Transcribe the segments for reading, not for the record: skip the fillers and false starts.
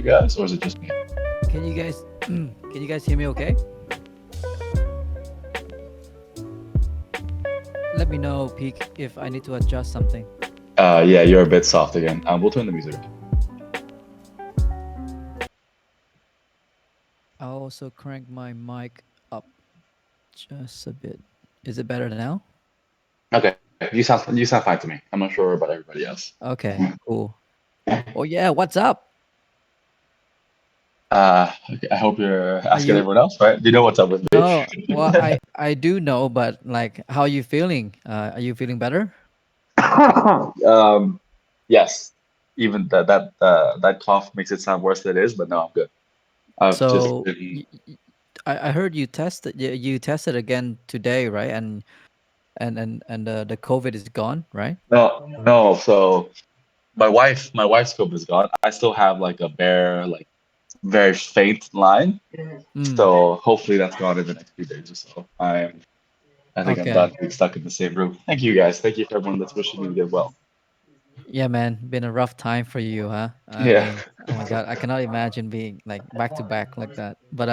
guys, or is it just me? Can you guys can you guys hear me okay? Let me know, Peak, if I need to adjust something. Yeah, you're a bit soft again. We'll turn the music up. I'll also crank my mic up just a bit. Is it better now? Okay, you sound fine to me. I'm not sure about everybody else. Okay, cool. Oh yeah, what's up? Okay, I hope you're Are asking you everyone else, right? You know what's up with me. No, well I do know, but like how are you feeling? Are you feeling better? um, yes, even that cough makes it sound worse than it is, but no, I'm good. I've just So been I heard you tested again today, right? And the COVID is gone, right? no. So my wife's scope is gone. I still have like a bare, like very faint line. Mm, So hopefully that's gone in the next few days or so. I think I'm okay. done being stuck in the same room. Thank you guys. Thank you for everyone that's wishing me to get well. Yeah, man, been a rough time for you, huh? I Yeah. mean, oh my God, I cannot imagine being like back to back like that. But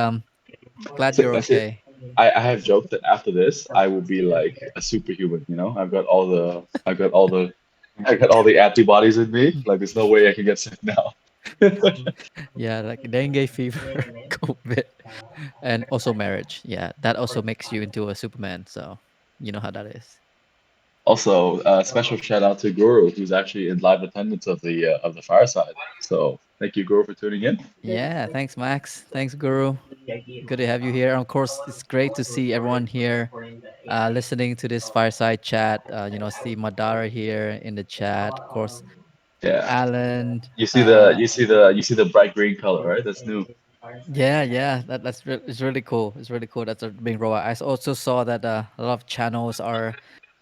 glad So you're that's it. okay. I have joked that after this I will be like a superhuman, you know? I got all the antibodies in me. Like there's no way I can get sick now. Yeah, like dengue fever, COVID, and also marriage. Yeah, that also makes you into a Superman. So you know how that is. Also, special shout out to Guru, who's actually in live attendance of the Fireside. So thank you, Guru, for tuning in. Yeah, thanks, Max. Thanks, Guru. Good to have you here. And of course, it's great to see everyone here listening to this fireside chat. See Madara here in the chat. Of course, Yeah. Alan. You see the you see the bright green color, right? That's new. Yeah. It's really cool. It's really cool. That's a big rollout. Also saw that a lot of channels are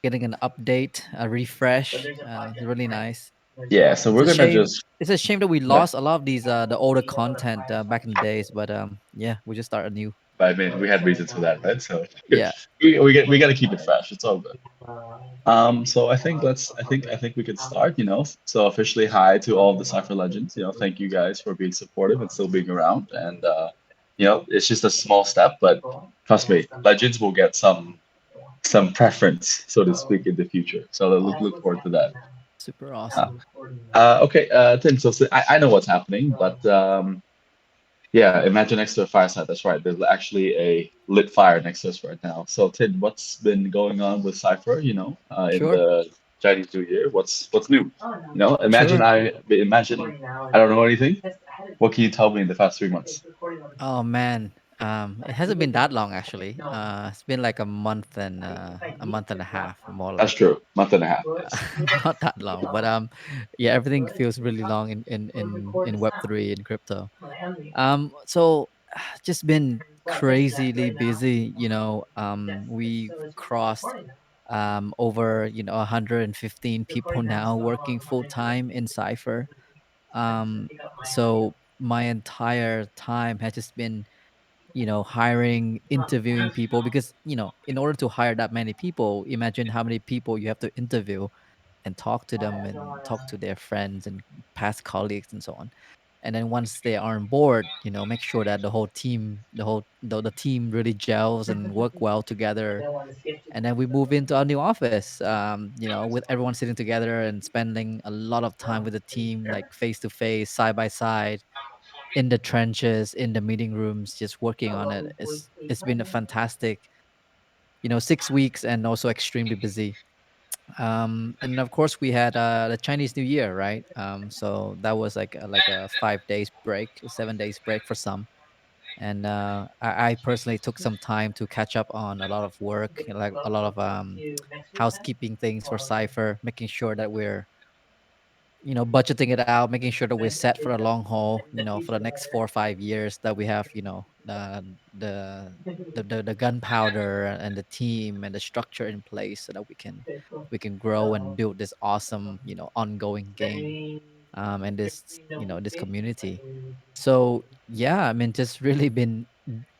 getting an update, a refresh. It's really nice. Yeah, so It's we're a gonna shame. just It's a shame that we yeah. lost a lot of these the older content back in the days. But yeah, we just start anew. I mean, we had reasons for that, right? So Yeah, we got to keep it fresh. It's all good. So I think we can start. So officially, hi to all of the Cypher Legends. Thank you guys for being supportive and still being around. And it's just a small step, but trust me, Legends will get some preference, so to speak, in the future. So look forward to that. super Uh, awesome. okay, Tim. So I know what's happening, but yeah, imagine next to a fireside. That's right. There's actually a lit fire next to us right now. So, Tid, what's been going on with Cypher, in Sure, the Chinese New Year? What's new? Imagine sure. I don't know anything. What can you tell me in the past 3 months? Oh man, it hasn't been that long actually. It's been like a month and a half, more That's like. true. Month and a half. Yes. Not that long, but yeah, everything feels really long in Web3 in crypto. So just been crazily busy. We've crossed over 115 people now working full time in Cipher. Um, so my entire time has just been hiring, interviewing people, because in order to hire that many people, imagine how many people you have to interview and talk to them and talk to their friends and past colleagues and so on. And then once they are on board, make sure that the team really gels and work well together. And then we move into our new office, with everyone sitting together and spending a lot of time with the team, like face to face, side by side, in the trenches, in the meeting rooms, just working on it. It's been a fantastic, 6 weeks, and also extremely busy. And of course we had the Chinese New Year, right? So that was like a 5 days break, 7 days break for some. And I personally took some time to catch up on a lot of work, like a lot of housekeeping things for Cypher, making sure that we're budgeting it out, making sure that we're set for the long haul, for the next 4 or 5 years, that we have the gunpowder and the team and the structure in place, so that we can grow and build this awesome ongoing game, and this community. So yeah, I mean, just really been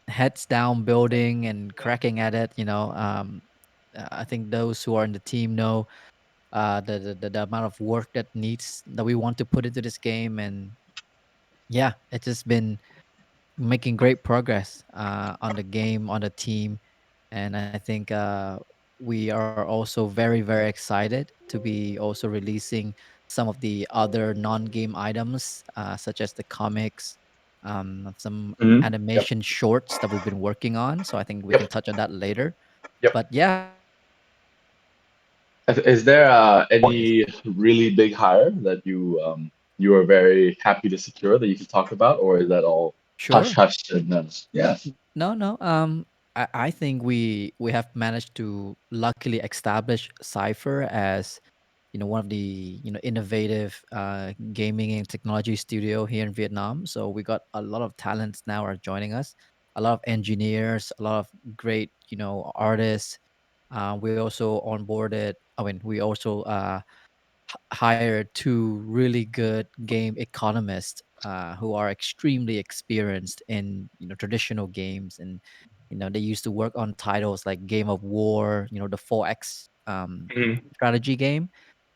heads down building and cracking at it. I think those who are in the team know the amount of work that we want to put into this game. And yeah, it's just been making great progress on the game, on the team, and I think we are also very, very excited to be also releasing some of the other non-game items, such as the comics, some Hmm. Yep. animation shorts that we've been working on. So I think we can Yep. touch on that later. Yep. But yeah, Is there any really big hire that you are very happy to secure that you can talk about, or is that all hush sure. hush and yeah? No, no. I think we have managed to luckily establish Cypher as one of the innovative gaming and technology studio here in Vietnam. So we got a lot of talents now are joining us, a lot of engineers, a lot of great artists. We also onboarded. I mean, we also hired two really good game economists who are extremely experienced in traditional games, and they used to work on titles like Game of War, the 4X Hmm. strategy game.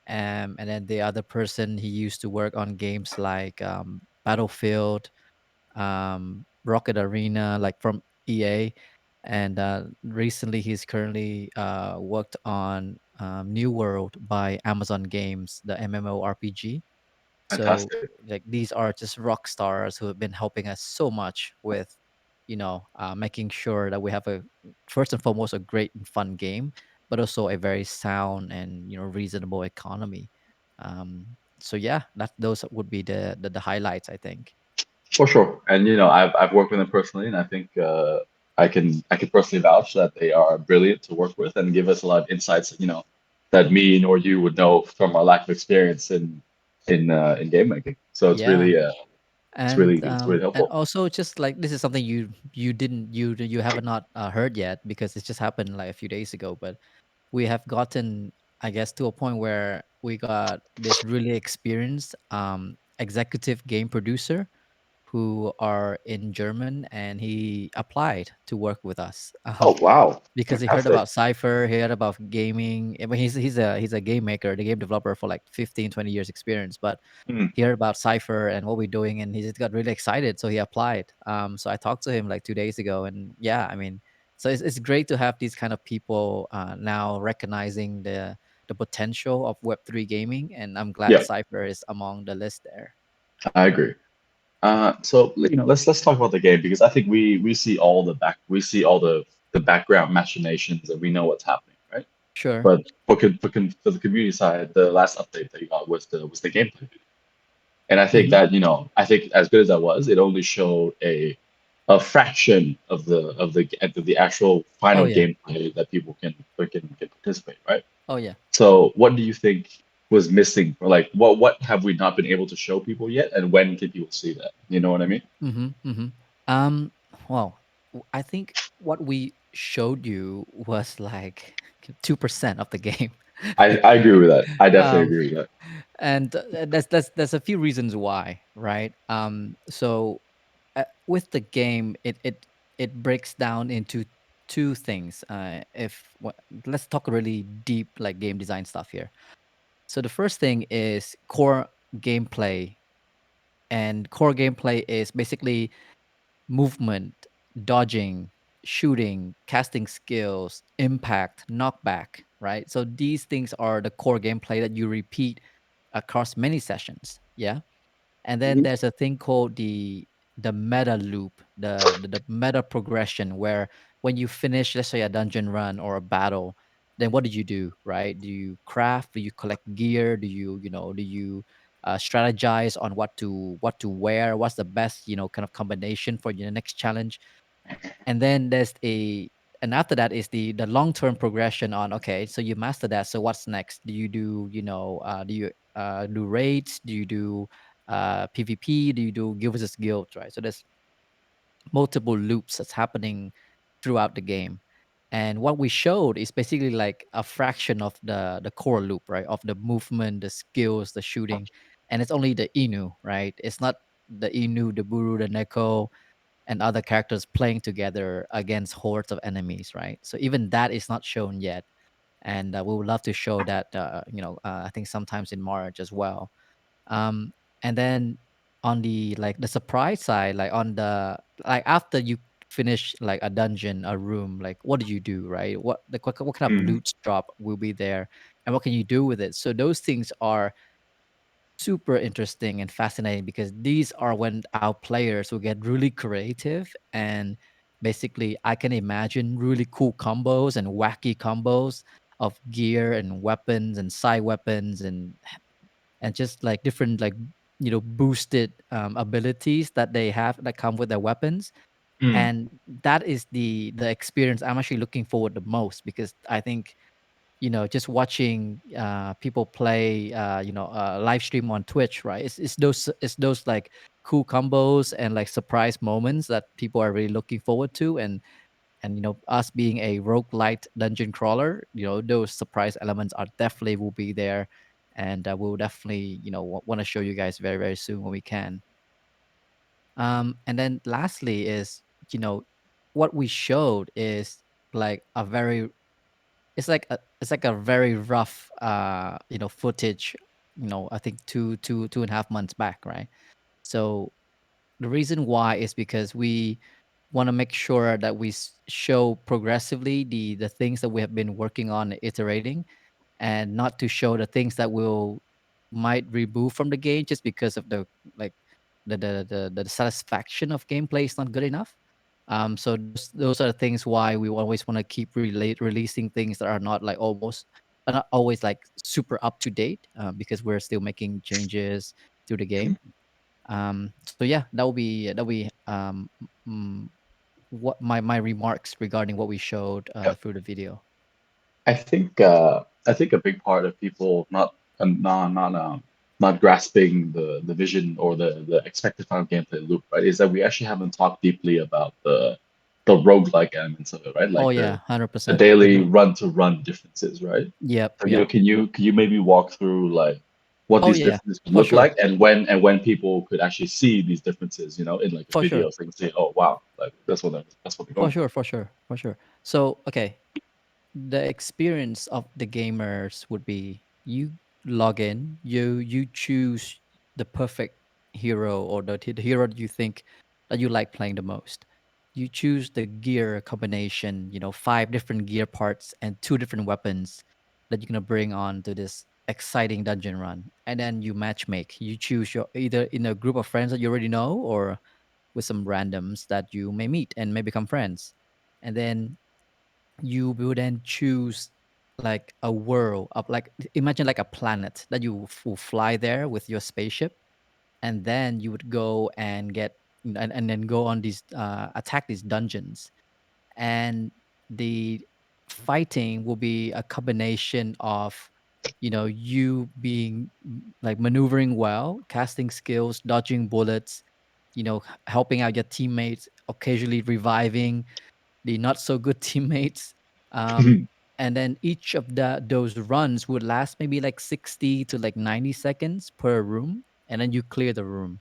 And then the other person, he used to work on games like Battlefield, Rocket Arena, like from EA. And recently, he's currently worked on New World by Amazon Games, the MMORPG. So, Fantastic. like, these are just rock stars who have been helping us so much with, making sure that we have first and foremost, a great and fun game, but also a very sound and reasonable economy. So yeah, those would be the highlights, I think. For sure. And I've worked with them personally, and I think I can personally vouch that they are brilliant to work with and give us a lot of insights, that me nor you would know from our lack of experience in game making. So Yeah. it's really And helpful. also, just like, this is something you didn't you have not heard yet, because it just happened like a few days ago. But we have gotten, I guess, to a point where we got this really experienced executive game producer who are in German, and he applied to work with us. Oh wow. Because he heard Fantastic. about Cypher, he heard about gaming. I mean, he's a game maker, the game developer for like 15, 20 years experience. But Mm, he heard about Cypher and what we're doing, and he just got really excited. So he applied. So I talked to him like 2 days ago, and yeah, I mean, so it's great to have these kind of people now recognizing the potential of Web3 gaming, and I'm glad yeah, Cypher is among the list there. I agree. So let's talk about the game because I think we see all the background machinations and we know what's happening, right? Sure. But for the community side, the last update that you got was the gameplay. And I think Hmm. that, I think as good as that was, it only showed a fraction of the actual Oh final yeah. gameplay that people can participate, right? Oh yeah. So what do you think was missing? Or like what have we not been able to show people yet? And when can people see that? You know what I mean? Hmm. Hmm. Um. Well, I think what we showed you was like 2% of the game. I agree with that. I definitely um, agree with that. and there's a few reasons why, right? So with the game, it breaks down into two things. Let's talk really deep, like, game design stuff here. So the first thing is core gameplay, and core gameplay is basically movement, dodging, shooting, casting skills, impact, knockback, right? So these things are the core gameplay that you repeat across many sessions. Yeah. And then Mhm. there's a thing called the meta loop, the meta progression, where when you finish, let's say, a dungeon run or a battle, then what did you do, right? Do you craft? Do you collect gear? Do you strategize on what to wear? What's the best kind of combination for your next challenge? And then and after that is the long-term progression on, okay, so you master that, so what's next? Do you do raids? Do you do PvP? Do you do guild versus guild, right? So there's multiple loops that's happening throughout the game. And what we showed is basically like a fraction of the core loop, right? Of the movement, the skills, the shooting. And it's only the Inu, right? It's not the Inu, the Buru, the Neko, and other characters playing together against hordes of enemies, right? So even that is not shown yet, and we would love to show that. I think sometimes in March as well. Um, and then on the like the surprise side, like on the like after you finish like a dungeon, a room, like what do you do, right? What like what kind of Mm, loot drop will be there, and what can you do with it? So those things are super interesting and fascinating because these are when our players will get really creative and basically I can imagine really cool combos and wacky combos of gear and weapons and side weapons and just like different like boosted abilities that they have that come with their weapons, mm, and that is the experience I'm actually looking forward the most because I think just watching people play live stream on Twitch, right? It's those like cool combos and like surprise moments that people are really looking forward to, and us being a roguelite dungeon crawler, those surprise elements are definitely will be there, and we'll definitely want to show you guys very very soon when we can. And then lastly is what we showed is like a very it's like a very rough footage, I think two and a half months back, right? So the reason why is because we want to make sure that we show progressively the things that we have been working on and iterating, and not to show the things that will might remove from the game just because of the like the satisfaction of gameplay is not good enough. So those are the things why we always want to keep releasing things that are not like almost are not always like super up to date, because we're still making changes to the mhm. game. So yeah, mm, what my remarks regarding what we showed Yep. through the video. I think a big part of people not grasping the vision or the expected final gameplay loop, right, is that we actually haven't talked deeply about the roguelike elements of it, right? Oh Like yeah, the 100%. daily run to run differences, right? Yep, So, yep. can you maybe walk through like what Oh these yeah, differences could for look sure, like and when people could actually see these differences, in like a for video, sure, so they can say, oh wow, like that's what they're for going sure, for sure, for sure. So okay, the experience of the gamers would be you log in, you choose the perfect hero or the hero that you think that you like playing the most. You choose the gear combination, five different gear parts and two different weapons that you're gonna bring on to this exciting dungeon run. And then you matchmake. You choose your either in a group of friends that you already know or with some randoms that you may meet and may become friends. And then you will then choose like a world of like imagine like a planet that you will fly there with your spaceship, and then you would go and get and then go on these attack these dungeons, and the fighting will be a combination of you being like maneuvering well, casting skills, dodging bullets, helping out your teammates, occasionally reviving the not so good teammates. Um, on. and then each of those runs would last maybe like 60 to like 90 seconds per room, and then you clear the room.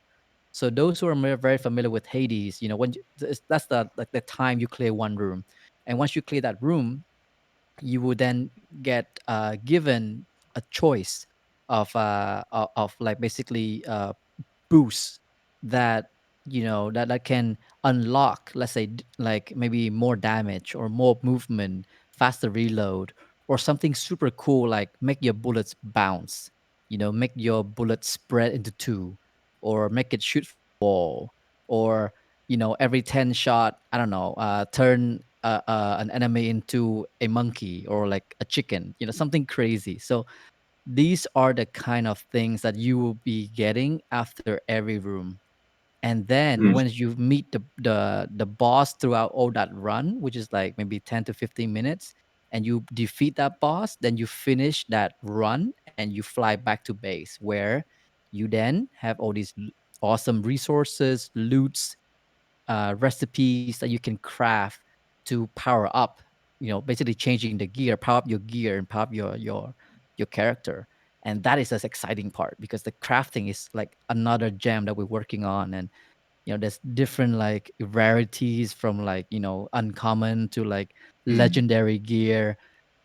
So those who are very familiar with Hades, when that's the like the time you clear one room, and once you clear that room, you will then get given a choice of like basically boosts that that can unlock, let's say like maybe more damage or more movement, faster reload, or something super cool like make your bullets bounce, make your bullets spread into two, or make it shoot from the wall, or every 10 shot, I don't know, turn an enemy into a monkey or like a chicken, something crazy. So these are the kind of things that you will be getting after every room. And then Mhm, when you meet the boss throughout all that run, which is like maybe 10 to 15 minutes, and you defeat that boss, then you finish that run and you fly back to base where you then have all these awesome resources, loots, recipes that you can craft to power up, basically changing the gear, power up your gear and power up your character. And that is the exciting part because the crafting is like another gem that we're working on. And there's different like rarities from like uncommon to like mhm, legendary gear,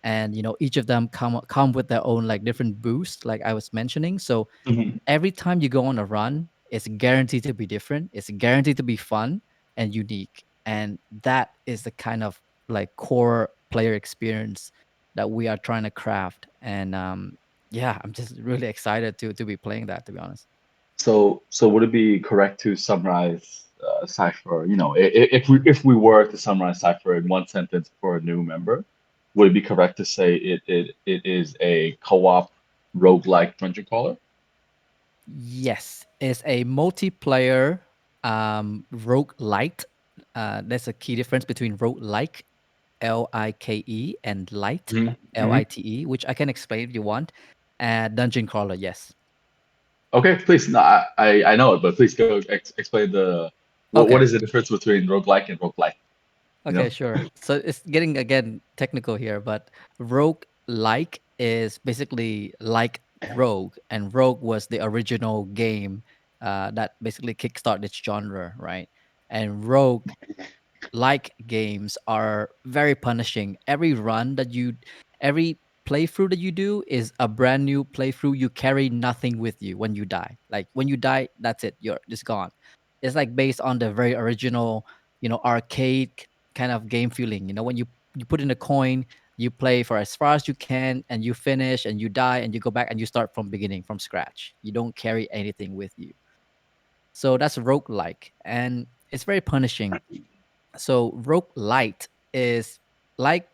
and each of them come with their own like different boost like I was mentioning. So mhm, every time you go on a run, It's guaranteed to be different. It's guaranteed to be fun and unique. And that is the kind of like core player experience that we are trying to craft. And yeah, I'm just really excited to be playing that, to be honest. So would it be correct to summarize Cypher? You know, if we were to summarize Cypher in one sentence for a new member, would it be correct to say it is a co-op roguelike dungeon crawler? Yes, it's a multiplayer rogue lite. There's a key difference between roguelike, Like, and lite, Hmm. Hmm. Lite, which I can explain if you want. Dungeon crawler, yes. Okay, please. No, I know it, but please go explain the what Okay. is the difference between roguelike and roguelike, you know? Okay, sure. So it's getting again technical here, but rogue like is basically like Rogue, and Rogue was the original game that basically kickstarted this genre, right? And Rogue like games are very punishing. Every playthrough that you do is a brand new playthrough. You carry nothing with you when you die. Like when you die, that's it. You're just gone. It's like based on the very original, arcade kind of game feeling. When you put in a coin, you play for as far as you can, and you finish, and you die, and you go back and you start from beginning, from scratch. You don't carry anything with you. So that's roguelike, and it's very punishing. So rogue light is like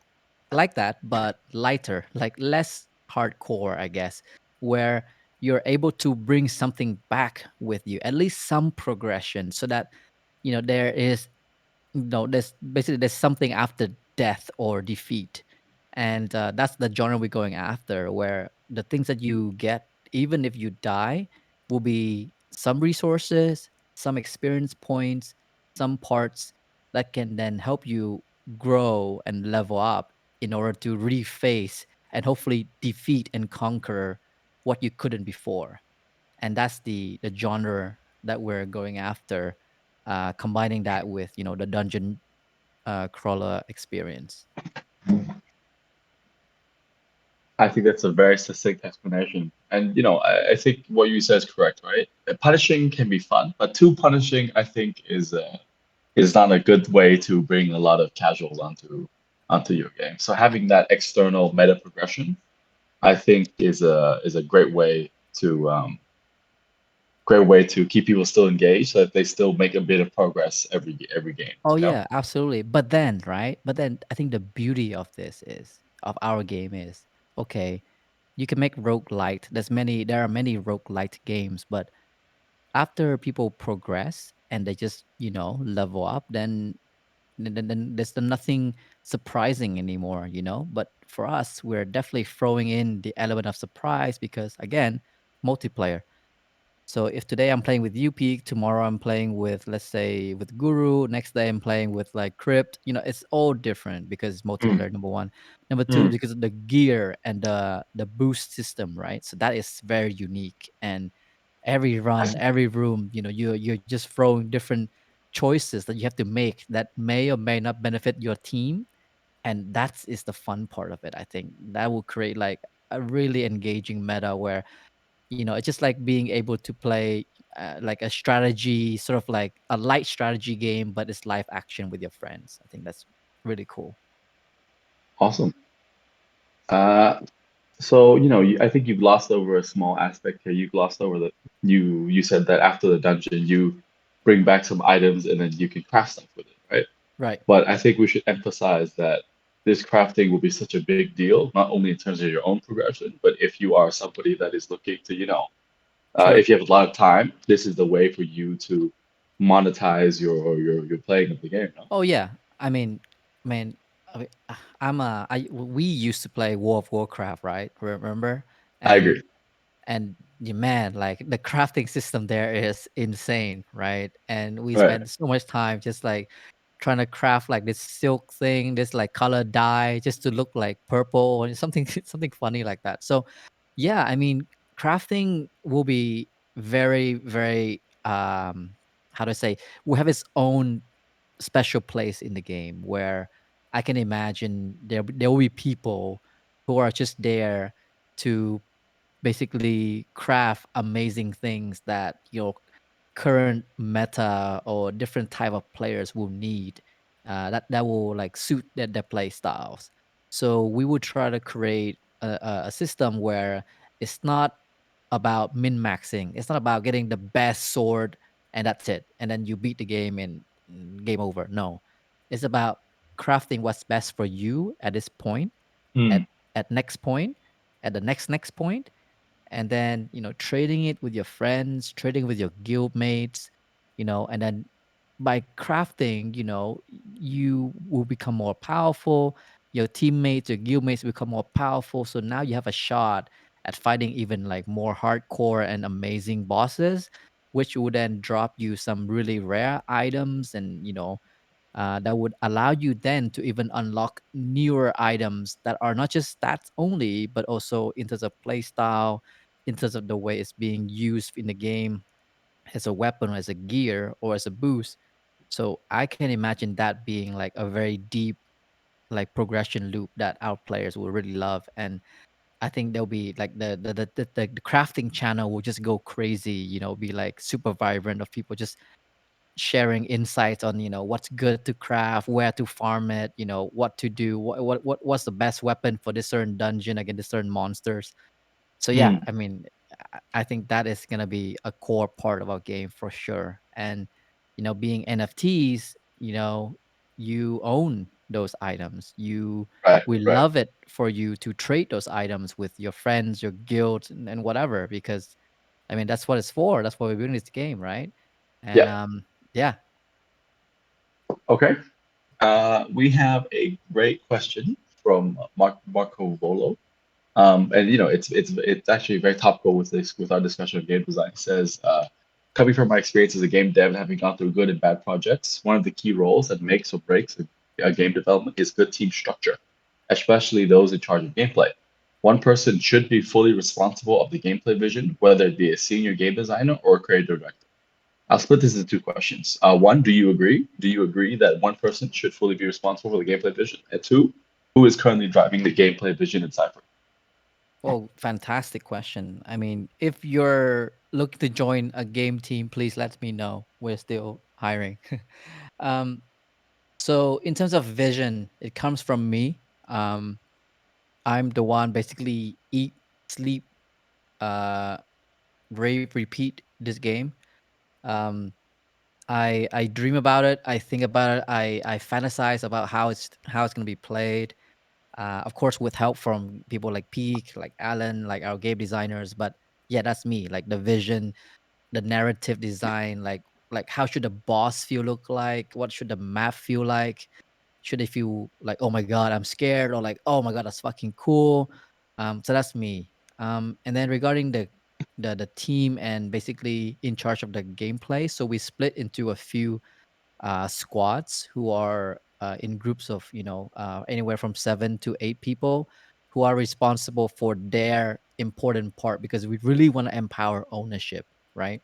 like that, but lighter, like less hardcore, I guess, where you're able to bring something back with you, at least some progression, so that there is no there's basically there's something after death or defeat. And that's the genre we're going after, where the things that you get, even if you die, will be some resources, some experience points, some parts that can then help you grow and level up in order to reface and hopefully defeat and conquer what you couldn't before. And that's the genre that we're going after, combining that with the dungeon crawler experience. I think that's a very succinct explanation. And I think what you said is correct, right? Punishing can be fun, but too punishing, I think, is not a good way to bring a lot of casuals onto your game. So having that external meta progression, I think, is a great way to keep people still engaged, so that they still make a bit of progress every game. Oh You know, yeah, absolutely. But then, right? But then I think the beauty of this is of our game is, okay, you can make roguelite. There are many roguelite games, but after people progress and they just, level up, then there's nothing surprising anymore. But for us, we're definitely throwing in the element of surprise because again, multiplayer. So if today I'm playing with UP, tomorrow I'm playing with, let's say, with Guru, next day I'm playing with like Crypt, it's all different because it's mm, multiplayer, number one. Number two, mm. because of the gear and the boost system, right? So that is very unique. And every run, every room, you're just throwing different choices that you have to make that may or may not benefit your team. And that is the fun part of it. I think that will create like a really engaging meta where it's just like being able to play like a strategy, sort of like a light strategy game, but it's live action with your friends. I think that's really cool. Awesome. Uh, so I think you've glossed over a small aspect here. You glossed over that you said that after the dungeon, you bring back some items and then you can craft stuff with it, right? Right. But I think we should emphasize that this crafting will be such a big deal, not only in terms of your own progression, but if you are somebody that is looking to, True. if you have a lot of time, this is the way for you to monetize your playing of the game, no? Oh yeah. I mean, man, we used to play War of Warcraft, right? Remember? I And agree. man, like the crafting system there is insane, right? And we Right. spend so much time just like trying to craft like this silk thing, this like color dye, just to look like purple or something, something funny like that. So, yeah, I mean, crafting will be very, very how do I say? Will have its own special place in the game where I can imagine there will be people who are just there to basically craft amazing things that current meta or different type of players will need, that will like suit their play styles. So we would try to create a system where it's not about min maxing. It's not about getting the best sword and that's it. And then you beat the game and game over. No, it's about crafting what's best for you at this point, at Mm, next point, at the next point, and then trading it with your friends, trading with your guild mates, and then by crafting, you will become more powerful. Your teammates, your guild mates become more powerful. So now you have a shot at fighting even like more hardcore and amazing bosses, which will then drop you some really rare items, and that would allow you then to even unlock newer items that are not just stats only, but also in terms of play style, in terms of the way it's being used in the game as a weapon, or as a gear, or as a boost. So I can imagine that being like a very deep like progression loop that our players will really love. And I think there'll be like the crafting channel will just go crazy, be like super vibrant of people just sharing insights on what's good to craft, where to farm it, what to do, what's the best weapon for this certain dungeon against certain monsters. So yeah, mm, I mean, I think that is gonna be a core part of our game for sure. And being NFTs, you own those items. right, We right. love it for you to trade those items with your friends, your guild, and whatever, because I mean that's what it's for. That's why we're doing this game, right? And Yeah. yeah. Okay. We have a great question from Marco Volo. And it's actually very topical with this with our discussion of game design. It says, coming from my experience as a game dev and having gone through good and bad projects, one of the key roles that makes or breaks a game development is good team structure, especially those in charge of gameplay. One person should be fully responsible of the gameplay vision, whether it be a senior game designer or a creative director. I'll split this into two questions. One, do you agree? Do you agree that one person should fully be responsible for the gameplay vision? And two, who is currently driving the gameplay vision in Cypher? Well, fantastic question. I mean, if you're looking to join a game team, please let me know. We're still hiring. um, so in terms of vision, it comes from me. Um, I'm the one basically eat, sleep, uh, rave, repeat this game. Um, I dream about it. I think about it. I fantasize about how it's gonna be played. Of course, with help from people like Peak, like Alan, like our game designers. But yeah, that's me. Like the vision, the narrative design, like how should the boss feel look like? What should the map feel like? Should they feel like, oh my god, I'm scared, or like, oh my god, that's fucking cool? So that's me. And then regarding the team and basically in charge of the gameplay, so we split into a few squads who are in groups of anywhere from 7 to 8 people who are responsible for their important part, because we really want to empower ownership, right?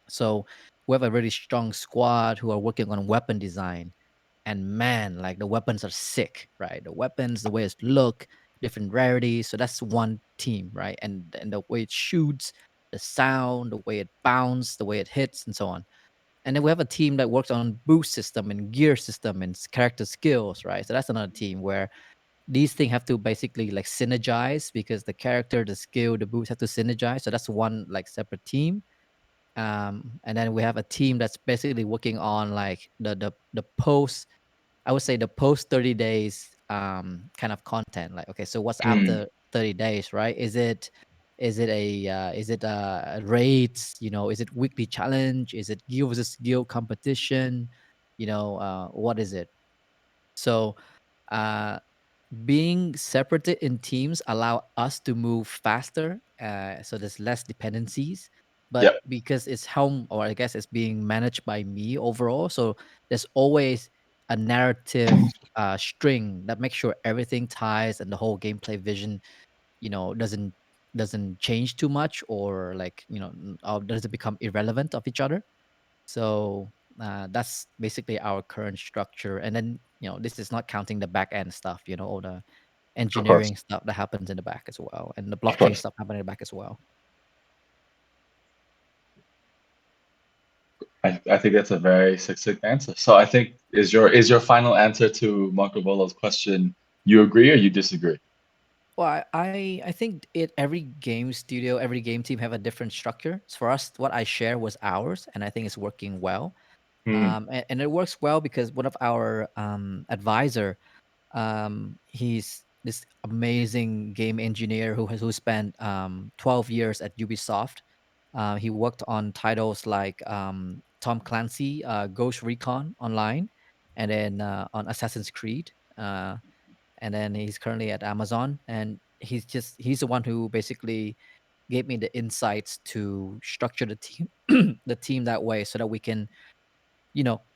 So we have a really strong squad who are working on weapon design, and man, like the weapons are sick, right? The weapons, the way it look, different rarities. So that's one team, right? And the way it shoots, the sound, the way it bounces, the way it hits, and so on. And then we have a team that works on boost system and gear system and character skills, right? So that's another team where these things have to basically like synergize, because the character, the skill, the boost have to synergize. So that's one like separate team. And then we have a team that's basically working on like the post, I would say the post 30 days kind of content. Like, okay, so what's Mm, after 30 days, right? Is it raids, is it weekly challenge? Is it guild versus guild competition? What is it? So uh being separated in teams allow us to move faster, so there's less dependencies. But yep. because it's home, or I guess it's being managed by me overall, so there's always a narrative string that makes sure everything ties and the whole gameplay vision doesn't change too much, or like or doesn't become irrelevant of each other. So that's basically our current structure. And then this is not counting the back end stuff, all the Of course. engineering stuff that happens in the back as well, and the Of blockchain course. stuff happening in the back as well. I think that's a very succinct answer. So I think is your final answer to Marco Polo's question, you agree or you disagree? Well, I think it every game studio, every game team have a different structure. So for us, what I share was ours, and I think it's working well. Hmm. And it works well because one of our advisor, he's this amazing game engineer who spent 12 years at Ubisoft. He worked on titles like Tom Clancy, Ghost Recon Online, and then on Assassin's Creed. And then he's currently at Amazon, and he's the one who basically gave me the insights to structure the team the team that way so that we can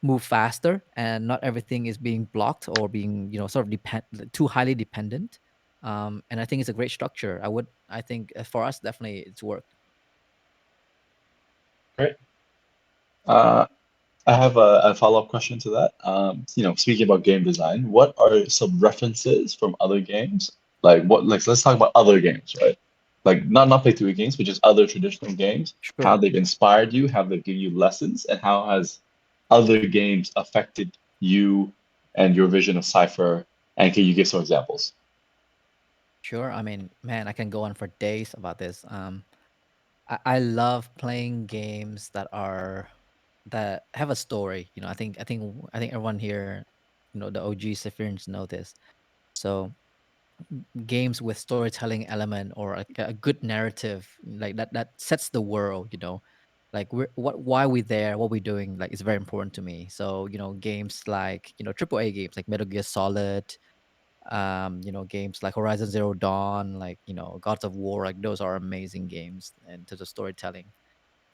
move faster and not everything is being blocked or being sort of too highly dependent. And I think it's a great structure. I think for us definitely it's worked. Great. Uh, I have a follow-up question to that. Speaking about game design, what are some references from other games? Like let's talk about other games, right? Like not play through games, but just other traditional games, how Sure. they've inspired you, how they've given you lessons, and how has other games affected you and your vision of Cypher, and can you give some examples? Sure. I mean, man, I can go on for days about this. I love playing games that have a story. I think everyone here, the OG Siphians know this. So games with storytelling element or a good narrative like that sets the world, like why we there, what we doing, like it's very important to me. So games like triple A games like Metal Gear Solid, games like Horizon Zero Dawn, like Gods of War, like those are amazing games and to the storytelling.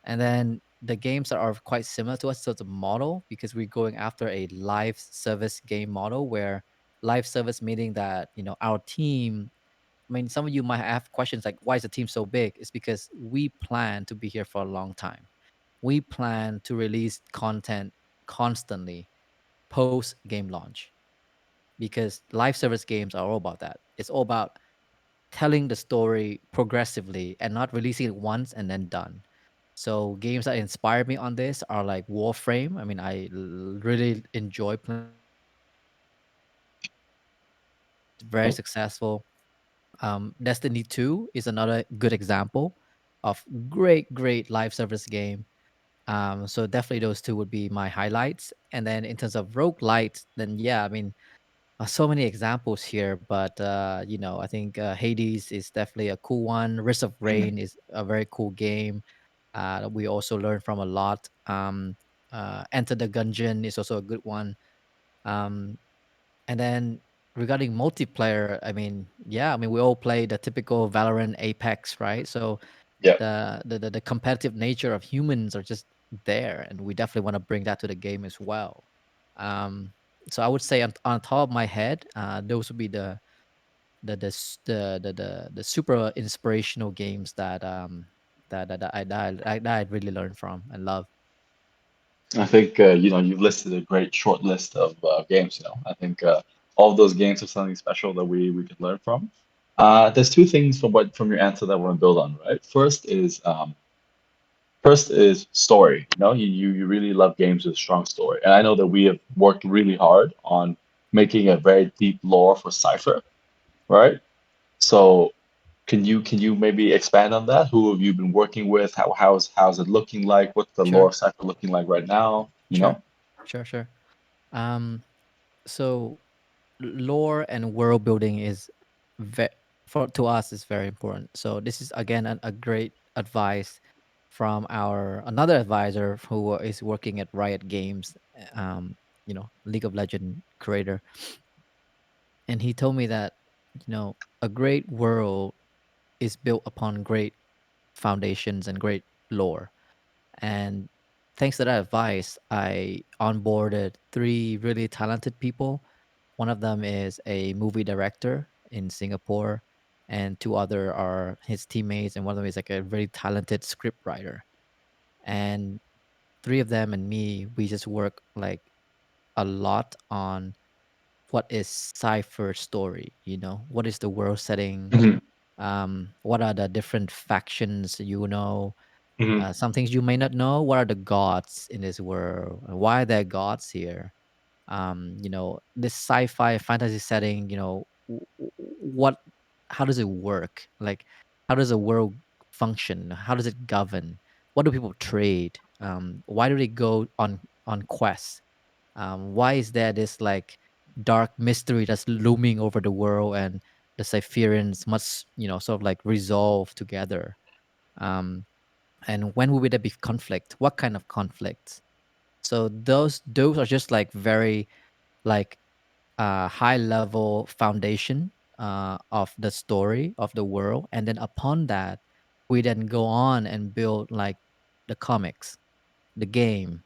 And then the games that are quite similar to us, so it's a model because we're going after a live service game model where live service meaning that our team, I mean, some of you might have questions like, why is the team so big? It's because we plan to be here for a long time. We plan to release content constantly post game launch because live service games are all about that. It's all about telling the story progressively and not releasing it once and then done. So games that inspired me on this are like Warframe. I mean, really enjoy playing very successful. Destiny 2 is another good example of great live service game. So definitely those two would be my highlights. And then in terms of roguelite, then yeah, I mean, so many examples here, but I think Hades is definitely a cool one. Risk of Mhm. Rain is a very cool game. That we also learn from a lot. Enter the Gungeon is also a good one. Um, and then regarding multiplayer, I mean, yeah, I mean we all play the typical Valorant, Apex, right? So Yeah, the competitive nature of humans are just there, and we definitely want to bring that to the game as well. Um, so I would say on top of my head, those would be the super inspirational games that I really learned from and love. I think you've listed a great short list of games. I think all of those games have something special that we could learn from. There's two things from your answer that I want to build on, right? First is story. You really love games with strong story, and I know that we have worked really hard on making a very deep lore for Cypher, right? So can you maybe expand on that? Who have you been working with? How's it looking like? What's the lore Sure, of Cypher looking like right now? sure, sure. Um, so lore and world building is ve- for to us is very important. So this is again a great advice from our another advisor who is working at Riot Games, League of Legend creator, and he told me that a great world is built upon great foundations and great lore. And thanks to that advice, I onboarded three really talented people. One of them is a movie director in Singapore, and two other are his teammates, and one of them is like a very talented script writer. And three of them and me, we just work like a lot on what is Cypher story, what is the world setting, Yeah. what are the different factions, Hmm. Some things you may not know. What are the gods in this world? And why are there gods here? This sci-fi fantasy setting, what, how does it work? Like, how does a world function? How does it govern? What do people trade? Why do they go on quests? Why is there this like dark mystery that's looming over the world, and the Cypherians must, sort of like resolve together? Um, and when will there be conflict? What kind of conflicts? So those are just like very like high level foundation of the story of the world, and then upon that we then go on and build like the comics, the game,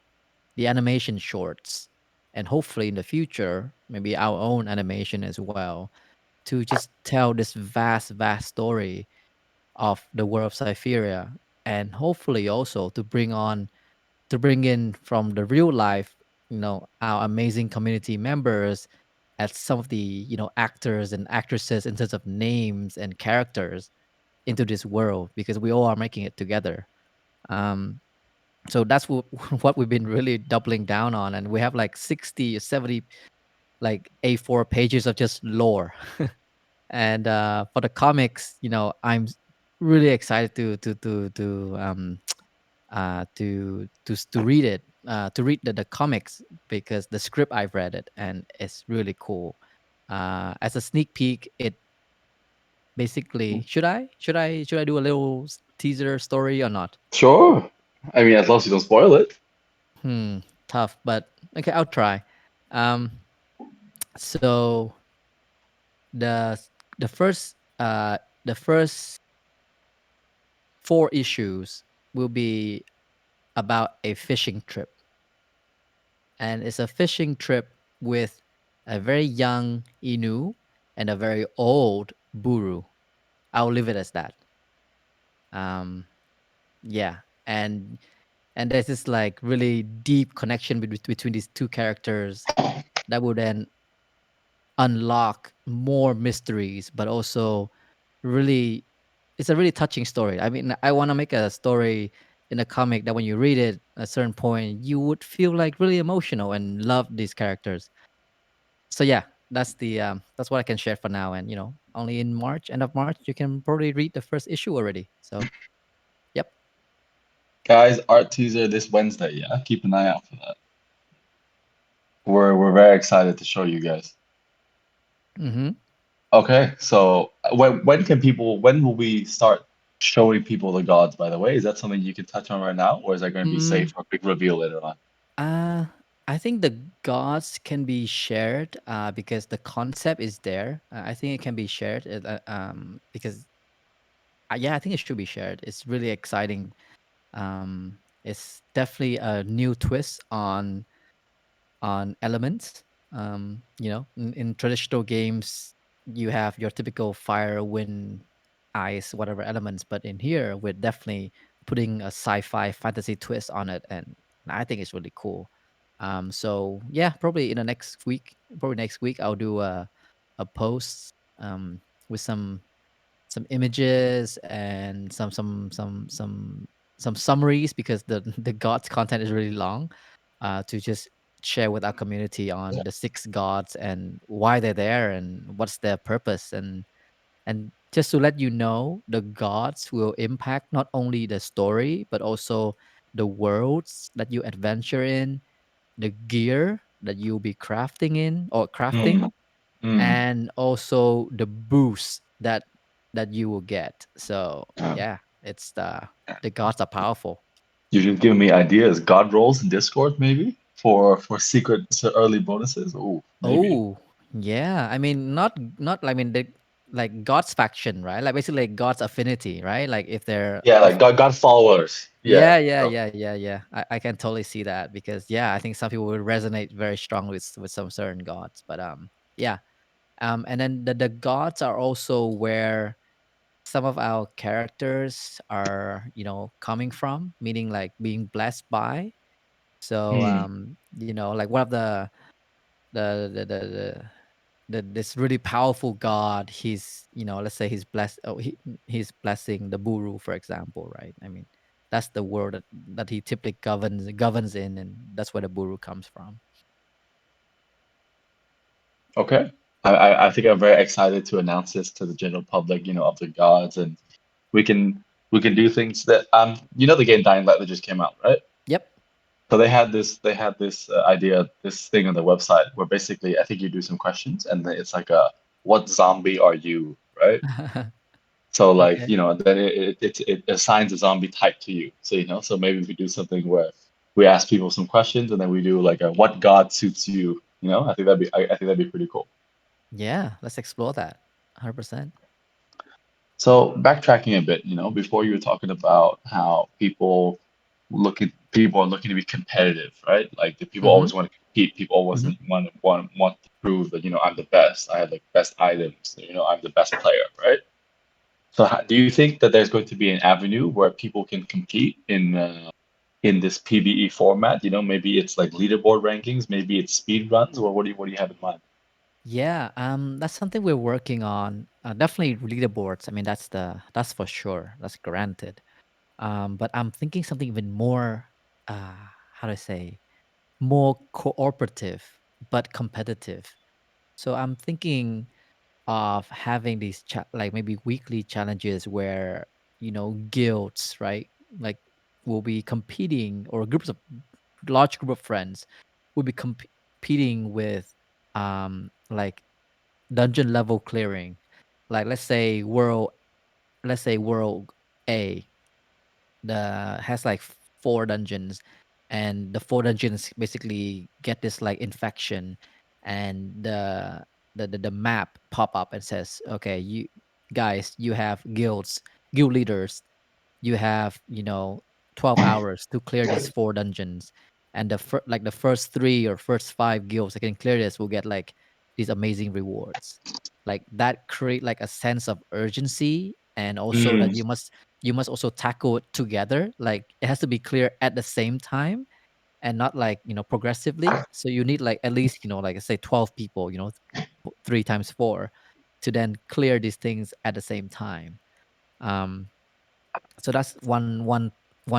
the animation shorts, and hopefully in the future maybe our own animation as well, to just tell this vast story of the world of Cypheria, and hopefully also to bring in from the real life, our amazing community members as some of the, actors and actresses in terms of names and characters into this world, because we all are making it together. Um, so that's what, what we've been really doubling down on. And we have like 60 or 70 like A4 pages of just lore. And for the comics, really excited to read it, to read the comics, because the script I've read it and it's really cool. As a sneak peek, it basically, should I do a little teaser story or not? Sure. I mean, as long as you don't spoil it. Hmm, tough, but okay, I'll try. Um, so the the first uh the first four issues will be about a fishing trip, and it's a fishing trip with a very young Inu and a very old Buru. I'll leave it as that. Um, yeah, and there's this like really deep connection between these two characters that will then unlock more mysteries, but also really, it's a really touching story. I mean, I want to make a story in a comic that when you read it at a certain point, you would feel like really emotional and love these characters. So yeah, that's what I can share for now. And only in March, end of March, you can probably read the first issue already. So yep. Guys, art teaser this Wednesday, yeah? Keep an eye out for that. We're very excited to show you guys. Mm-hmm. Okay, so when will we start showing people the gods, by the way? Is that something you can touch on right now, or is that going to be safe Mm, for a big reveal later on? uh, I think the gods can be shared because the concept is there. I think it can be shared because yeah, I think it should be shared. It's really exciting. It's definitely a new twist on elements. In traditional games, you have your typical fire, wind, ice, whatever elements, but in here, we're definitely putting a sci-fi fantasy twist on it, and I think it's really cool. So yeah, probably in the next week, probably next week, I'll do a post with some images and some summaries, because the the gods content is really long, to just share with our community on Yeah. the six gods and why they're there and what's their purpose, and just to let you know, the gods will impact not only the story but also the worlds that you adventure in, the gear that you'll be crafting in or crafting, Mm, mm. and also the boost that you will get. So Um, yeah, it's the gods are powerful. you should give me ideas. God rolls in Discord, maybe for secret early bonuses. Oh, maybe. Oh yeah, I mean not I mean the like God's faction, right? Like basically like God's affinity, right? Like if they're Yeah, if like God followers. Yeah. yeah. I can totally see that, because yeah, I think some people will resonate very strongly with some certain gods. But yeah. And then the gods are also where some of our characters are, coming from, meaning like being blessed by. So Mm, like one of the this really powerful god, he's, let's say he's blessed, he's blessing the buru, for example, right? I mean, That's the world that he typically governs in, and that's where the buru comes from. Okay. I think I'm very excited to announce this to the general public, of the gods, and we can we can do things that the game Dying Light that just came out, right? Yep. So they had this idea, this thing on the website where basically I think you do some questions and then it's like a what zombie are you, right? So like, Okay. then it assigns a zombie type to you. So so maybe we do something where we ask people some questions and then we do like a what god suits you, I think I think that'd be pretty cool. Yeah, let's explore that. 100%. So backtracking a bit, before you were talking about how people are looking to be competitive, right? Like the people Mm-hmm. always want to compete. People always Mm-hmm. want to prove that I'm the best. I have the best items. I'm the best player, right? So do you think that there's going to be an avenue where people can compete in this PvE format? Maybe it's like leaderboard rankings, maybe it's speed runs, or what do you have in mind? Yeah, that's something we're working on. Definitely leaderboards. I mean, that's for sure. That's granted. But I'm thinking something even more. Uh, how do I say? More cooperative, but competitive. So I'm thinking of having these like maybe weekly challenges where guilds, right, like will be competing, or groups of large group of friends will be competing with like dungeon level clearing. Like let's say world A, the has like four dungeons, and the four dungeons basically get this like infection, and the map pop up and says, okay, you guys, you have guild leaders, you have 12 hours to clear these four dungeons, and like the first three or first five guilds that can clear this will get like these amazing rewards. Like that create like a sense of urgency, and also that Mm. you must also tackle it together. Like it has to be clear at the same time, and not like progressively. So you need like at least like I say 12 people, three times four, to then clear these things at the same time. um so that's one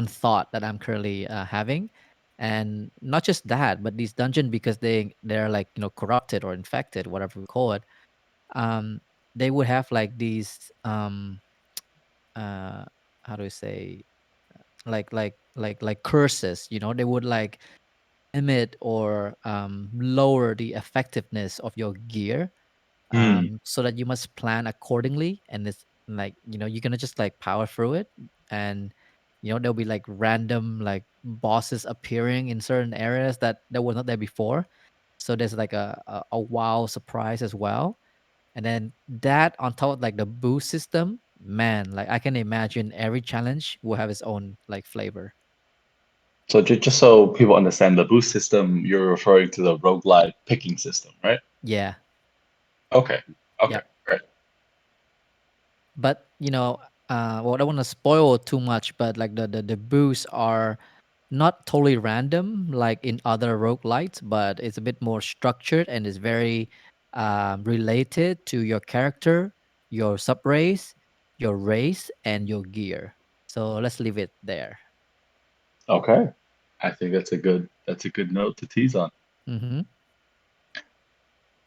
thought that I'm currently having. And not just that, but these dungeon, because they're like corrupted or infected, whatever we call it. um they would have like these uh how do I say, like curses. They would like limit or lower the effectiveness of your gear, Mm. so that you must plan accordingly. And it's like you're gonna just like power through it. And there'll be like random like bosses appearing in certain areas that were not there before. So there's like a wow surprise as well. And then that on top of like the boost system, man, like I can imagine every challenge will have its own like flavor. So just so people understand the boost system, you're referring to the roguelike picking system, right? Yeah. Okay. Okay. Yep. Great. But well, I don't want to spoil too much, but like the boosts are not totally random like in other roguelites, but it's a bit more structured, and it's very related to your character, your sub race, and your gear. So let's leave it there. Okay. I think that's a good note to tease on. Mm-hmm.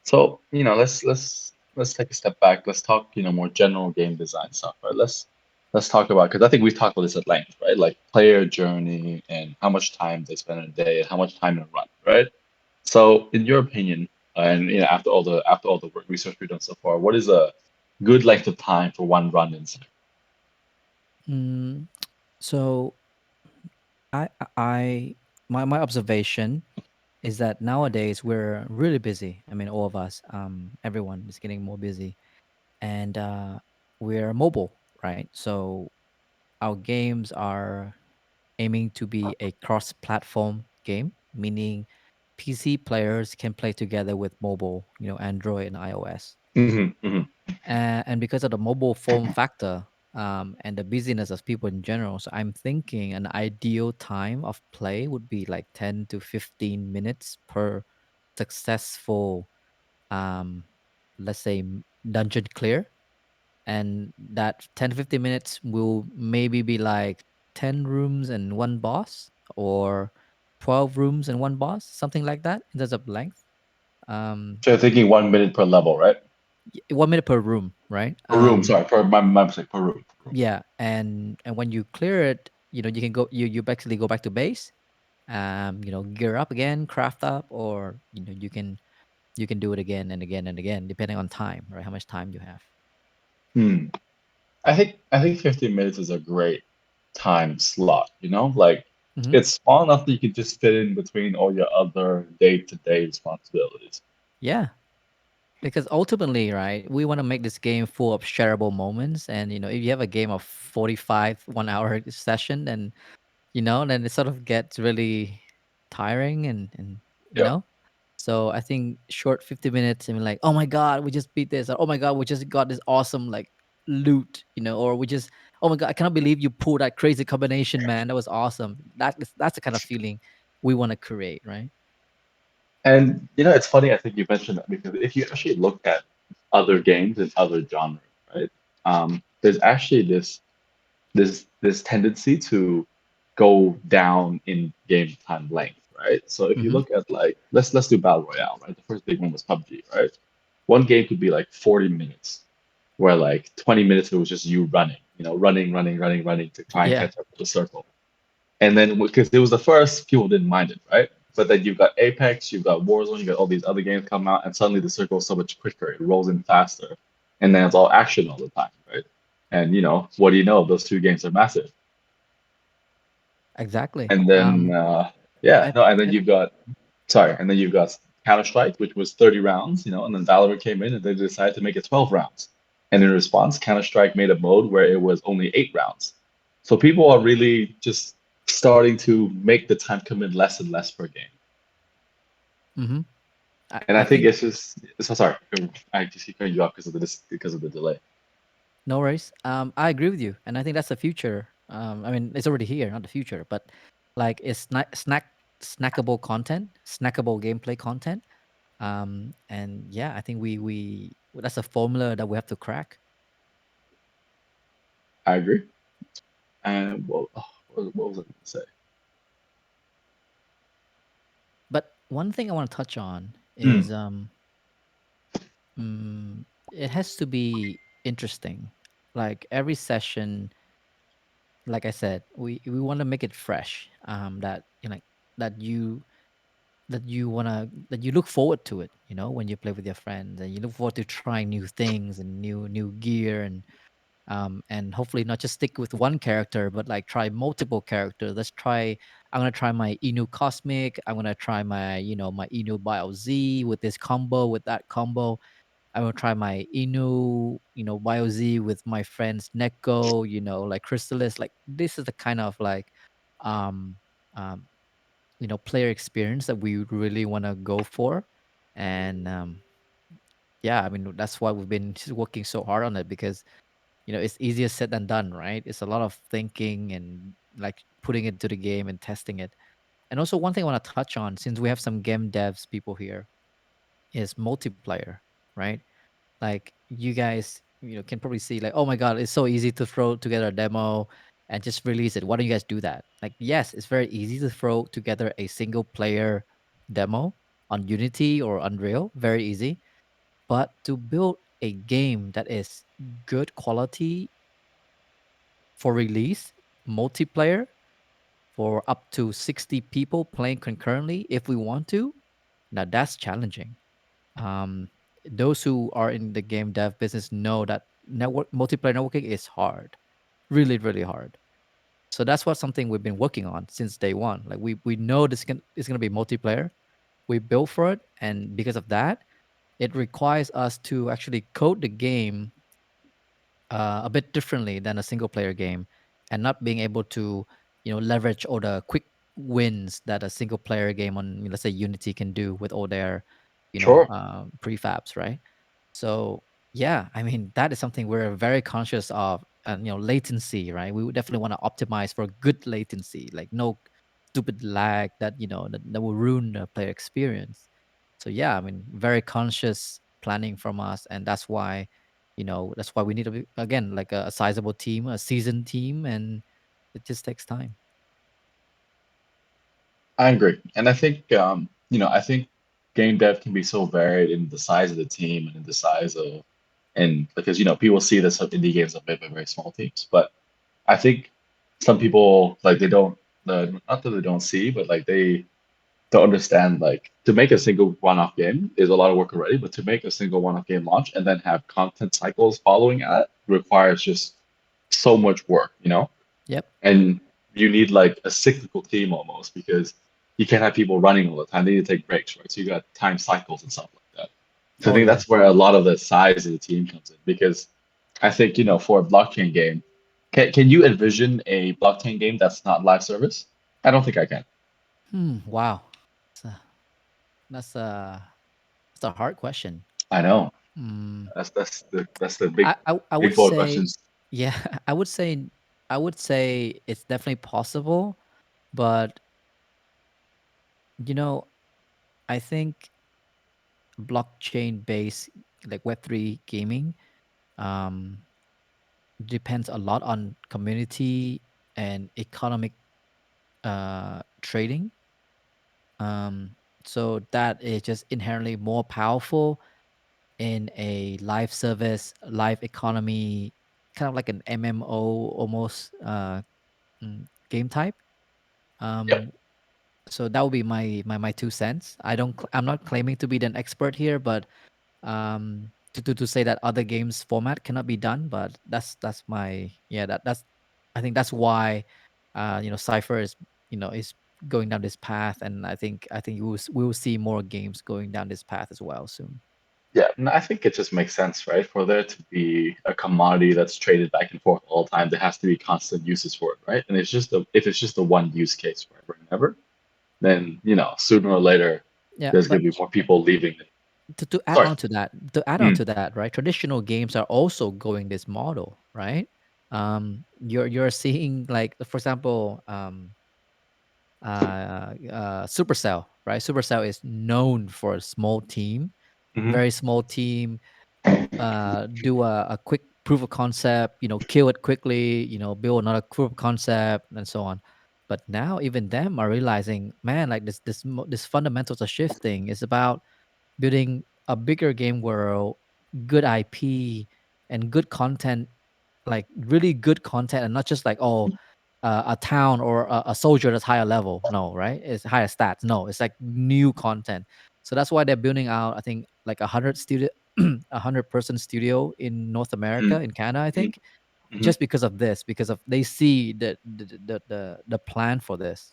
So, let's take a step back. Let's talk, more general game design stuff, right? Let's talk about, because I think we've talked about this at length, right? Like player journey and how much time they spend in a day and how much time in a run, right? So, in your opinion, and after all the work research we've done so far, what is a good length of time for one run in? Mm, so I my observation is that nowadays we're really busy. I mean, all of us, everyone is getting more busy, and we're mobile, right? So our games are aiming to be a cross-platform game, meaning PC players can play together with mobile, Android and iOS. Hmm. Hmm. And because of the mobile form factor, and the busyness of people in general, so I'm thinking an ideal time of play would be like 10 to 15 minutes per successful, um, let's say, dungeon clear. And that 10 to 15 minutes will maybe be like 10 rooms and one boss, or 12 rooms and one boss, something like that in terms of length. Um, So you're thinking 1 minute per level, right? 1 minute per room, right? Per room, sorry, per my mistake, per room. Per room. Yeah, and when you clear it, you can go, you basically go back to base, gear up again, craft up, or you can do it again and again and again, depending on time, right? How much time you have. Hmm. I think 15 minutes is a great time slot, Like Hmm. it's small enough that you can just fit in between all your other day-to-day responsibilities. Yeah, because ultimately, right, we want to make this game full of shareable moments, and if you have a game of 45 1 hour session, then it sort of gets really tiring, and you Yeah. know so I think short 50 minutes, and we're like, oh my god, we just beat this, or oh my god, we just got this awesome like loot, or we just, oh my god, I cannot believe you pulled that crazy combination, man, that was awesome. That's the kind of feeling we want to create, right? And it's funny, I think you mentioned that because if you actually look at other games and other genres, right? There's actually this tendency to go down in game time length, right? So if you Mm-hmm. look at like let's do Battle Royale, right? The first big one was PUBG, right? One game could be like 40 minutes, where like 20 minutes it was just you running, running to try and Yeah, catch up to the circle. And then because it was the first, people didn't mind it, right? But then you've got Apex, you've got Warzone, you got all these other games come out, and suddenly the circle is so much quicker. It rolls in faster, and then it's all action all the time, right? And what do you know? Those two games are massive. exactly. And then yeah, I, no, and then I you've got sorry, and then you've got Counter-Strike, which was 30 rounds, and then Valorant came in and they decided to make it 12 rounds. And in response, Counter-Strike made a mode where it was only 8 rounds. So people are really just starting to make the time commit less and less per game. mm-hmm. And I I think think, it's just so sorry, I just keep cutting you off because of the delay. no worries. I agree with you, and I think that's the future. I mean, it's already here, not the future, but like it's snackable content, snackable gameplay content. And yeah, I think we that's a formula that we have to crack. I agree. And well, oh, what was I going to say? But one thing I want to touch on Hmm, is it has to be interesting. Like every session, like I said, we want to make it fresh. That that you that you look forward to it. When you play with your friends, and you look forward to trying new things and new gear, and hopefully not just stick with one character, but like try multiple characters. I'm gonna try my Inu Cosmic. I'm gonna try my my Inu Bio Z with this combo, with that combo. I'm gonna try my Inu Bio Z with my friends Neko, like Crystallis. Like this is the kind of like um um player experience that we really want to go for. And yeah, I mean, that's why we've been just working so hard on it, because it's easier said than done, right? It's a lot of thinking and like putting it to the game and testing it. And also, one thing I want to touch on, since we have some game devs people here, is multiplayer, right? Like you guys, can probably see like, oh my god, it's so easy to throw together a demo and just release it. Why don't you guys do that? Like, yes, it's very easy to throw together a single player demo on Unity or Unreal, very easy. But to build a game that is good quality for release, multiplayer, for up to 60 people playing concurrently if we want to, now that's challenging. um, those who are in the game dev business know that multiplayer networking is hard, really, really hard. So that's what something we've been working on since day one. Like we know is gonna be multiplayer. We built for it, and because of that, it requires us to actually code the game a bit differently than a single player game, and not being able to leverage all the quick wins that a single player game on, let's say, Unity can do with all their sure. prefabs, right? So yeah, I mean, that is something we're very conscious of. And latency, right? We would definitely want to optimize for good latency, like no stupid lag that will ruin the player experience. So yeah, I mean, very conscious planning from us, and that's why we need to be, again, like a sizable team, a seasoned team, and It just takes time. I agree. And I think I think game dev can be so varied in the size of the team and in the size of and because people see this indie games are made by very small teams, but I think some people like they don't not that they don't see, but like they don't understand like to make a single one-off game is a lot of work already, but to make a single one-off game launch and then have content cycles following it requires just so much work, Yep. and you need like a cyclical team almost because you can't have people running all the time. They need to take breaks, right? So you got time cycles and stuff like that. So I Oh think yeah. that's where a lot of the size of the team comes in because I think for a blockchain game, can you envision a blockchain game that's not live service? I don't think I can. Wow. That's a, that's a that's a hard question. I know. Mm, That's the I would big boy say, questions. yeah, I would say it's definitely possible, but you know, I think blockchain based like Web3 gaming um, depends a lot on community and economic trading. Um, so that is just inherently more powerful in a live service, live economy, kind of like an MMO almost game type. Yep. Um, so that would be my 2 cents. I'm not claiming to be an expert here, but to say that other games format cannot be done, but that's my yeah that's I think that's why Cypher is going down this path, and I think we will see more games going down this path as well soon. Yeah, and I think it just makes sense, right? For there to be a commodity that's traded back and forth all the time, there has to be constant uses for it, right? And if it's just a one use case forever and ever, then sooner or later Yeah, there's but gonna be more people leaving it. to add Sorry. on to that, Mm, right? Traditional games are also going this model, right? You're seeing like for example, Supercell, right? Supercell is known for a small team, hmm very small team. Do a quick proof of concept, kill it quickly, build another proof of concept, and so on. But now even them are realizing, man, like this fundamentals are shifting. It's about building a bigger game world, good IP, and good content, like really good content, and not just like a town or a soldier that's higher level. No, right? It's higher stats. No, it's like new content. So that's why they're building out. I think like 100 studio, 100-person studio in North hmm America, in Canada. I hmm think hmm just because of this, because of they see the plan for this,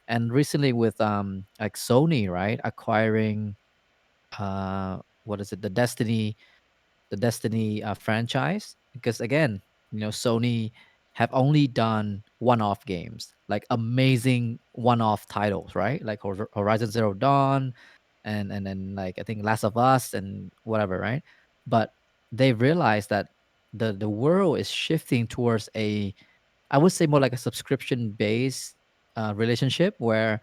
And recently with like Sony, right, acquiring what is it, the Destiny franchise, because again, Sony have only done one-off games, like amazing one-off titles, right? Like Horizon Zero Dawn, and then like I think Last of Us and whatever, right? But they realized that the world is shifting towards I would say more like a subscription based relationship where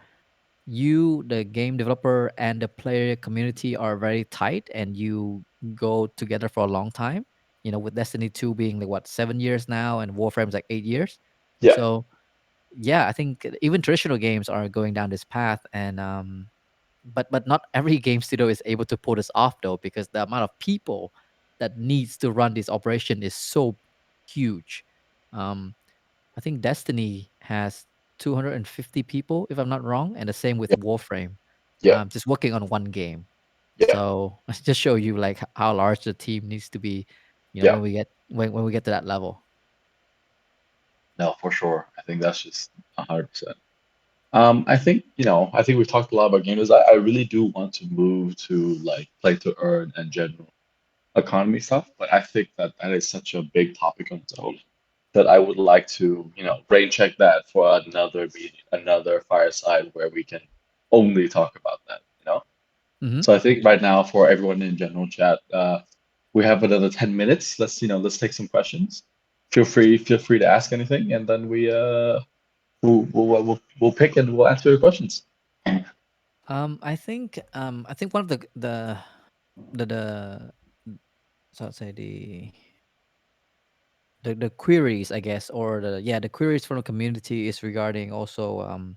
the game developer and the player community are very tight, and you go together for a long time, with Destiny 2 being like what, 7 years now, and Warframe's like 8 years. Yeah. So yeah, I think even traditional games are going down this path, and but not every game studio is able to pull this off though, because the amount of people that needs to run this operation is so huge. um I think Destiny has 250 people, if I'm not wrong, and the same with Yeah. Warframe, Yeah. just working on one game. Yeah. So just show you like how large the team needs to be, Yeah. when we get to that level. No, for sure. I think that's just 100%. I think we've talked a lot about games. I really do want to move to like play to earn and general economy stuff, but I think that that is such a big topic on its own that I would like to, brain check that for another meeting, another fireside where we can only talk about that. Hmm. So I think right now for everyone in general chat, we have another 10 minutes. Let's take some questions. Feel free to ask anything, and then we'll pick and we'll answer your questions. I think one of the so I'd say the queries, I guess, or the yeah, the queries from the community is regarding also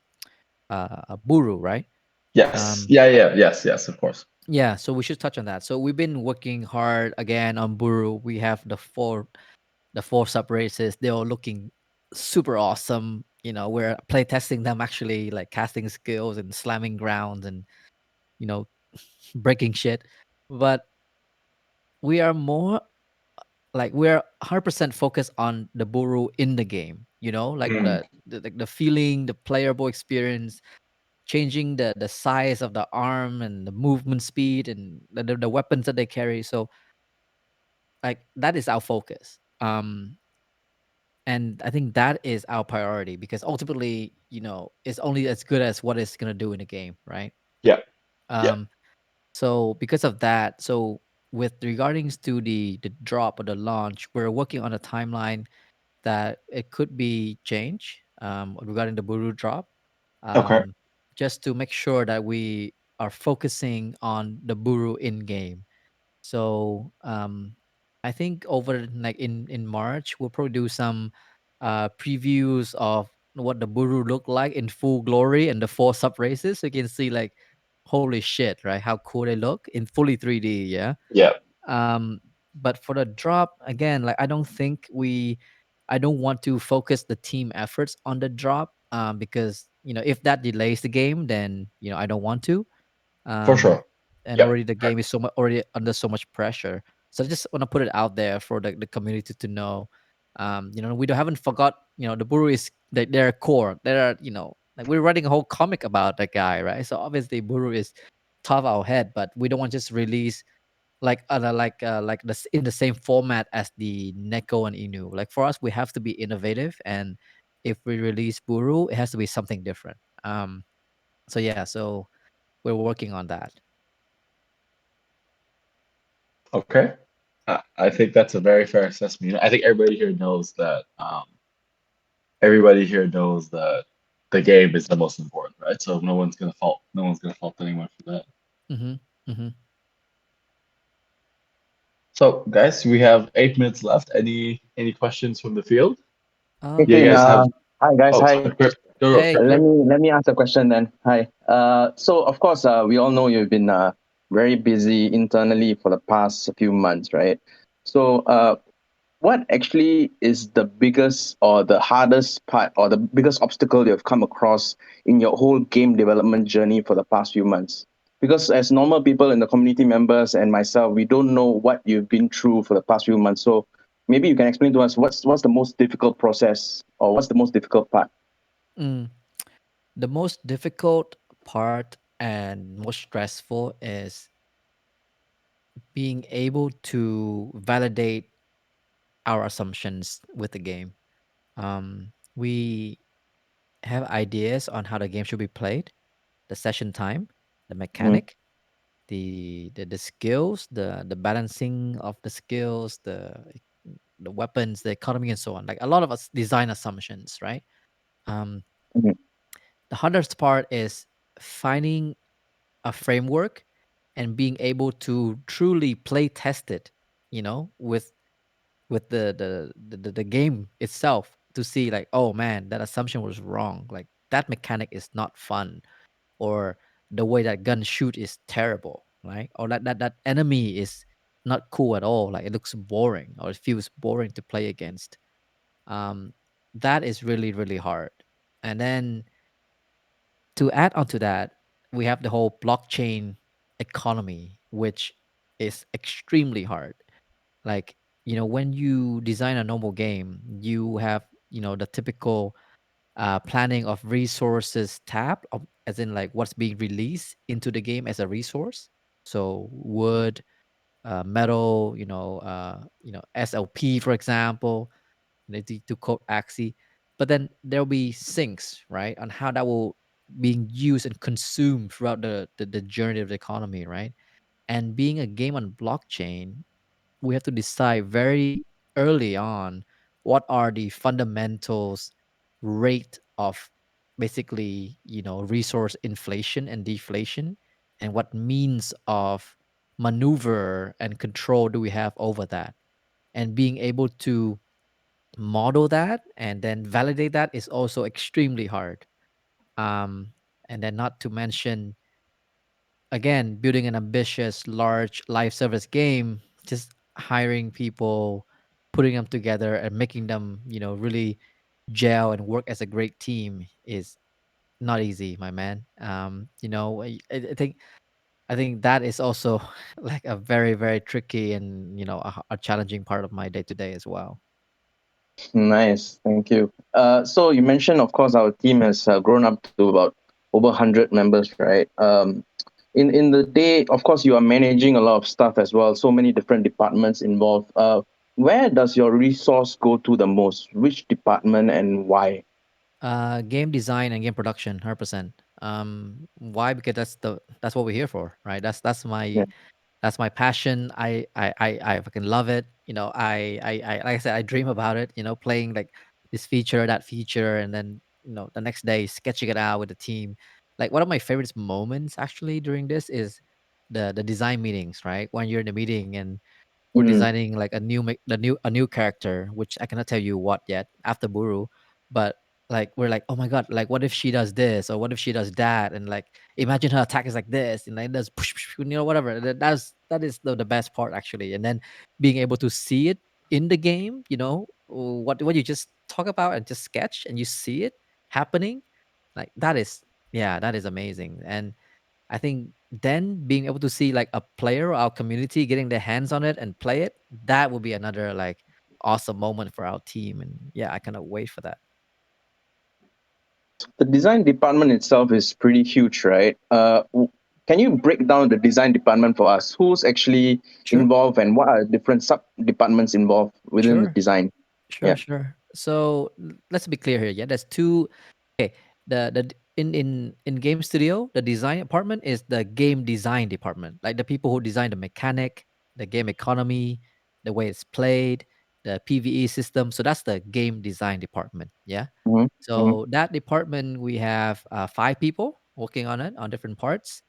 buru, right? Yes. Um, Yes, of course. yeah, so we should touch on that. So we've been working hard again on buru. We have the four sub races. They're all looking super awesome. We're play testing them actually, like casting skills and slamming grounds and you know breaking shit. But we are more like we're 100% focused on the buru in the game. Like Mm, the feeling, the playable experience, changing the size of the arm and the movement speed and the weapons that they carry. So like that is our focus. And I think that is our priority because ultimately, it's only as good as what it's gonna do in the game, right? yeah, yeah. Um, so because of that, so with regardings to the drop or the launch, we're working on a timeline that it could be changed regarding the Buru drop, Okay. um, just to make sure that we are focusing on the Buru in game. So I think over like in March we'll probably do some previews of what the Buru look like in full glory and the four sub races. So you can see like holy shit, right? How cool they look in fully 3D. Yeah. Yeah, um but for the drop again, like I don't want to focus the team efforts on the drop, because if that delays the game, then I don't want to. for um sure. and Yeah, already the game is already under so much pressure. So I just want to put it out there for the community to know. We don't haven't forgot. The Buru is their core. There are like we're writing a whole comic about that guy, right? So obviously Buru is top of our head, but we don't want to just release in the same format as the Neko and Inu. Like for us, we have to be innovative, and if we release Buru, it has to be something different. So yeah, so we're working on that. okay. I think that's a very fair assessment. I think everybody here knows that the game is the most important, right? So no one's gonna fault anyone for that. Mm-hmm. Mm-hmm. So guys, we have 8 minutes left. Any questions from the field? Hey, Yeah, you Finn, Yeah. guys have. hi guys, Oh, hi. Hey. Let me ask a question then. Hi. So of course, we all know you've been very busy internally for the past few months, right? So, what actually is the biggest or the hardest part or the biggest obstacle you've come across in your whole game development journey for the past few months? Because as normal people in the community members and myself, we don't know what you've been through for the past few months. So maybe you can explain to us what's the most difficult process or what's the most difficult part. Mm. The most difficult part and most stressful is being able to validate our assumptions with the game. We have ideas on how the game should be played, the session time, the Mm, mechanic, the skills, the balancing of the skills, the weapons, the economy, and so on. Like a lot of us design assumptions, right? Um, mhm, the hardest part is finding a framework and being able to truly play test it, with the game itself to see like, oh man, that assumption was wrong. Like that mechanic is not fun, or the way that gun shoot is terrible, right? Or that enemy is not cool at all. Like it looks boring or it feels boring to play against. Um, that is really really hard. And then to add on to that, we have the whole blockchain economy, which is extremely hard. Like, when you design a normal game, you have, the typical planning of resources tab, as in like what's being released into the game as a resource. So wood, metal, SLP, for example, to code Axie. But then there'll be sinks, right, on how that will being used and consumed throughout the journey of the economy, right? And being a game on blockchain, we have to decide very early on what are the fundamentals rate of basically resource inflation and deflation, and what means of maneuver and control do we have over that, and being able to model that and then validate that is also extremely hard. Um, and then not to mention, again, building an ambitious, large live service game, just hiring people, putting them together, and making them, really gel and work as a great team is not easy, my man. I think that is also like a very, very tricky and a challenging part of my day to day as well. Nice, thank you. So you mentioned, of course, our team has grown up to about over 100 members, right? In the day, of course, you are managing a lot of stuff as well. So many different departments involved. Where does your resource go to the most? Which department and why? Game design and game production, 100%. Why? Because that's what we're here for, right? That's my passion. I fucking love it. Like I said, I dream about it. Playing like this feature, that feature, and then the next day sketching it out with the team. Like one of my favorite moments actually during this is the design meetings, right? When you're in the meeting and we're Mm, designing like a new character, which I cannot tell you what yet after Buru, but like we're like, oh my god, like what if she does this or what if she does that, and like imagine her attack is like this and like does push, push, whatever. That is the best part actually, and then being able to see it in the game, what you just talk about and just sketch and you see it happening, like that is amazing. And I think then being able to see like a player or our community getting their hands on it and play it, that would be another like awesome moment for our team. And yeah, I cannot wait for that. the design department itself is pretty huge, right? Can you break down the design department for us? Who's actually Sure. involved and what are different sub departments involved within the Sure. design? Sure, Yeah. sure. So let's be clear here. Yeah, there's two. Okay, in game studio, the design department is the game design department, like the people who design the mechanic, the game economy, the way it's played, the PVE system. So that's the game design department. Yeah. Mm-hmm. Mm-hmm. So that department we have 5 people working on it on different parts.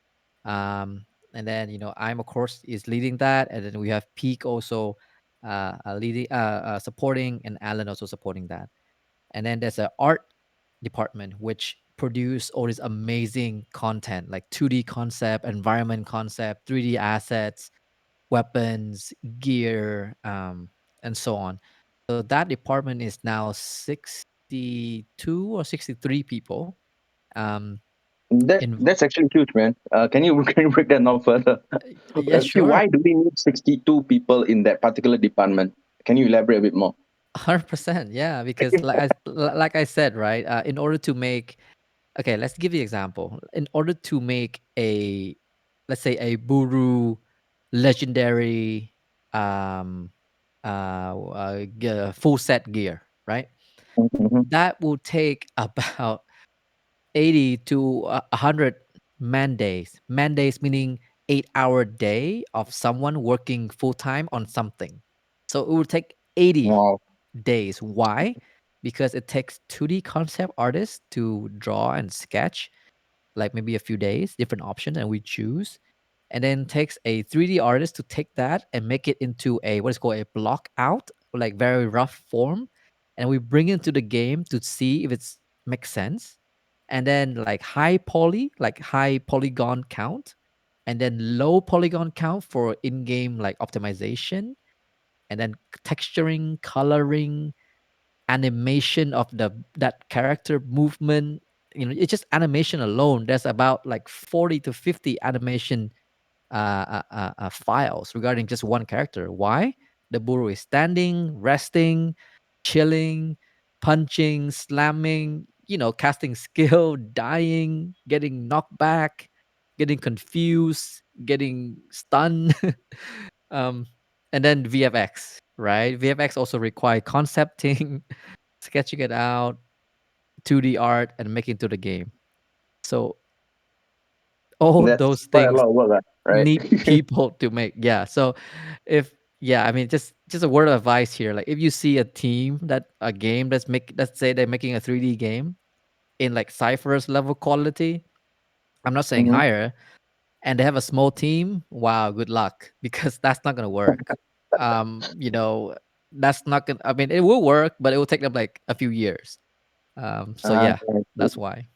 And then I'm of course is leading that, and then we have Peak also leading, supporting, and Alan also supporting that. And then there's a art department which produce all this amazing content like 2D concept, environment concept, 3D assets, weapons, gear, and so on. So that department is now 62 or 63 people. Um, in That's actually huge, man. Can you can you break that down further? Yeah, Actually, sure. why do we need 62 people in that particular department? Can you elaborate a bit more? 100%, yeah, because like I said, right, in order to make, okay, let's give you an example. In order to make a, let's say, a buru legendary full set gear, right? Mm-hmm. That will take about 80 to 100 man days. Man days meaning 8-hour day of someone working full time on something. So it would take 80 Wow. days. Why? Because it takes 2D concept artists to draw and sketch, like maybe a few days, different options, and we choose. And then takes a 3D artist to take that and make it into a what is called a block out, like very rough form. And we bring it to the game to see if it's makes sense. And then like high poly, like high polygon count, and then low polygon count for in-game like optimization, and then texturing, coloring, animation of that character movement. It's just animation alone. There's about like 40 to 50 animation files regarding just one character. Why? The buru is standing, resting, chilling, punching, slamming, casting skill, dying, getting knocked back, getting confused, getting stunned. um, and then VFX, right? VFX also require concepting, sketching it out, 2D art, and making to the game. So all That's those quite a things lot of work, right? need people to make. Yeah. So if yeah, I mean just a word of advice here. Like if you see a team that a game let's say they're making a 3D game in like Cypher's level quality. I'm not saying Mm-hmm. higher, and they have a small team, wow, good luck because that's not gonna work. Um, you know, that's not gonna. I mean, it will work, but it will take them like a few years. So Ah, yeah, I see. that's why.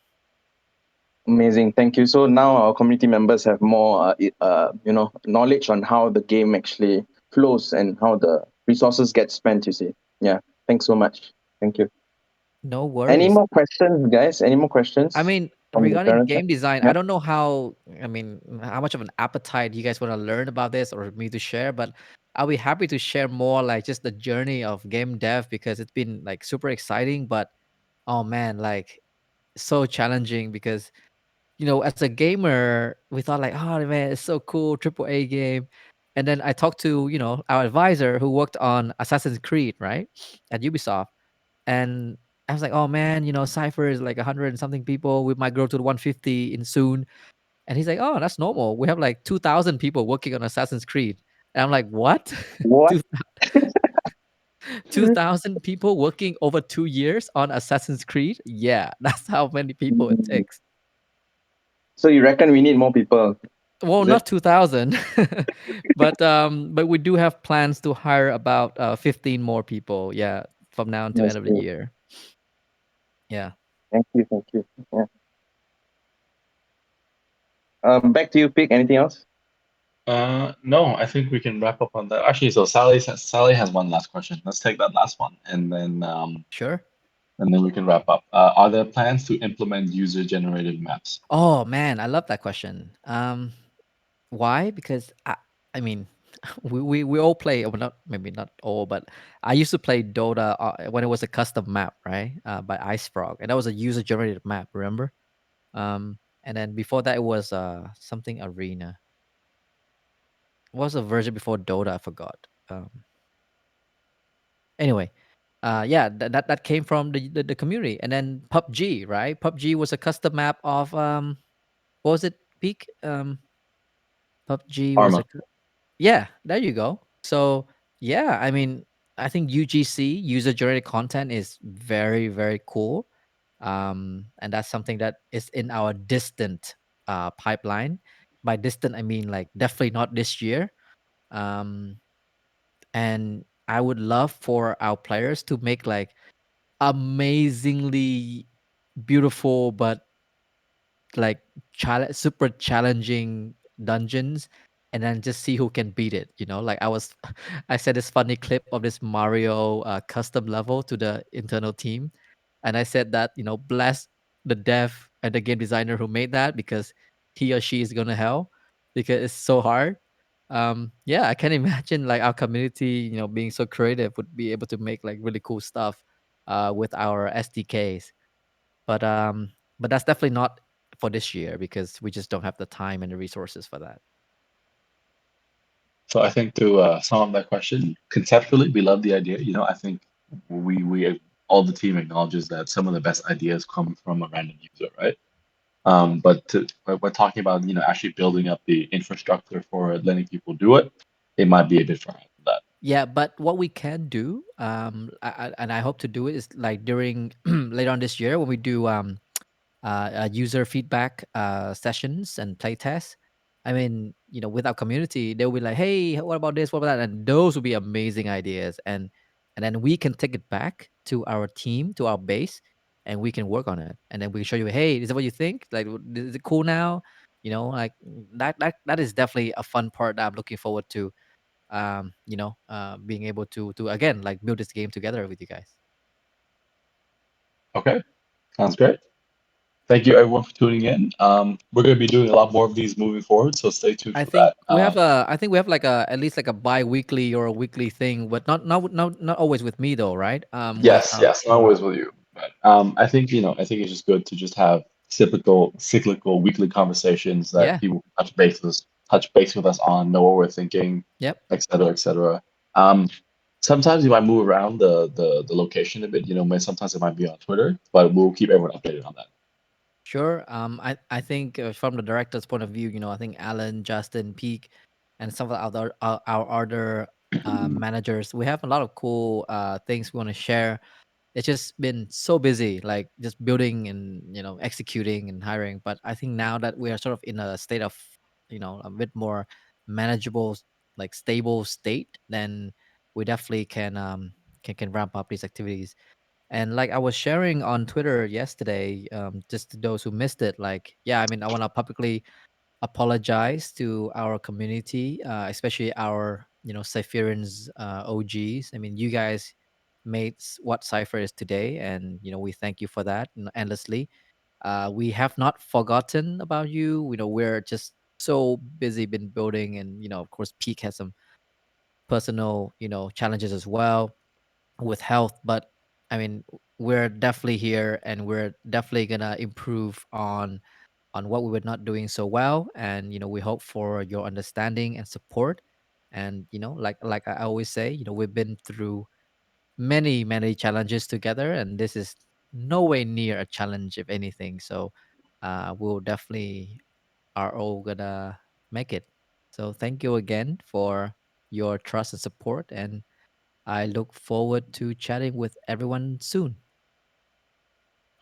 Amazing, thank you. So now our community members have more, knowledge on how the game actually flows and how the resources get spent. You see, yeah. Thanks so much. Thank you. No Any worries. more questions, guys? Any more I questions mean, from the regarding parents? game design, Yeah. I don't know how, I mean, how much of an appetite you guys want to learn about this or me to share, but I'll be happy to share more like just the journey of game dev because it's been like super exciting, but oh man, like so challenging because, as a gamer, we thought like, oh man, it's so cool, triple A game. And then I talked to, our advisor who worked on Assassin's Creed, right? At Ubisoft. And I was like, oh man, Cypher is like 100 and something people. We might grow to 150 in soon. And he's like, oh, that's normal. We have like 2,000 people working on Assassin's Creed. And I'm like, what? What? Two- 2,000 people working over 2 years on Assassin's Creed? Yeah, that's how many people it Mm. takes. So you reckon we need more people? Well, Is it? not 2,000, but we do have plans to hire about 15 more people. Yeah, from now until Yes. end of the year. Yeah. Thank you. Thank you. Yeah. Back to you, Pick. Anything else? No, I think we can wrap up on that. Actually, so Sally has one last question. Let's take that last one, Sure. and then we can wrap up. Are there plans to implement user-generated maps? Oh man, I love that question. Why? Because I mean, we all play, well, not maybe not all, but I used to play Dota when it was a custom map, right? By Ice Frog, and that was a user generated map. Remember? And then before that, it was something arena. What was a version before Dota? I forgot. Anyway, yeah, that came from the community, and then PUBG, right? PUBG was a custom map of what was it? Peak. PUBG was Arma. a Yeah, there you go. So, yeah, I mean, I think UGC, user generated content, is very, very cool. And that's something that is in our distant pipeline. By distant, I mean like definitely not this year. Um, and I would love for our players to make like amazingly beautiful but like super challenging dungeons, and then just see who can beat it, like I said this funny clip of this Mario custom level to the internal team, and I said that, bless the dev and the game designer who made that, because he or she is going to hell because it's so hard. Yeah, I can imagine like our community, being so creative, would be able to make like really cool stuff with our SDKs. But that's definitely not for this year because we just don't have the time and the resources for that. So I think to sum up that question, conceptually, we love the idea. I think we all the team acknowledges that some of the best ideas come from a random user, right? But we're talking about actually building up the infrastructure for letting people do it. It might be a bit far from that. Yeah, but what we can do, and I hope to do it, is like during later on this year when we do user feedback sessions and play tests. I mean, with our community, they'll be like, "Hey, what about this? What about that?" And those will be amazing ideas, and then we can take it back to our team, to our base, and we can work on it. And then we show you, "Hey, is that what you think? Like, is it cool now?" Like that is definitely a fun part that I'm looking forward to. Being able to again like build this game together with you guys. Okay, sounds great. Thank you everyone for tuning in. We're going to be doing a lot more of these moving forward, so stay tuned I for think that. like a at least like a bi-weekly or a weekly thing, but not always with me though, right? With Yes, yes, not always with you. But I think I think it's just good to just have cyclical weekly conversations that Yeah, people touch base with us on, know what we're thinking, yep, et cetera, et cetera. Um, Sometimes you might move around the location a bit. Sometimes it might be on Twitter, but we'll keep everyone updated on that. sure. I think from the director's point of view, I think Alan, Justin, Peak, and some of the other our other managers, we have a lot of cool things we want to share. It's just been so busy, like just building and executing and hiring. But I think now that we are sort of in a state of a bit more manageable, like stable state, then we definitely can ramp up these activities. And like I was sharing on Twitter yesterday, just to those who missed it, like, yeah, I mean, I want to publicly apologize to our community, especially our, Cypherans, OGs. I mean, you guys made what Cypher is today, and we thank you for that, endlessly. We have not forgotten about you. We're just so busy been building, and of course, Peak has some personal, challenges as well with health. But I mean, we're definitely here, and we're definitely gonna improve on what we were not doing so well. And we hope for your understanding and support. And like I always say, we've been through many challenges together, and this is no way near a challenge, if anything. So we'll definitely are all gonna make it. So thank you again for your trust and support, and I look forward to chatting with everyone soon.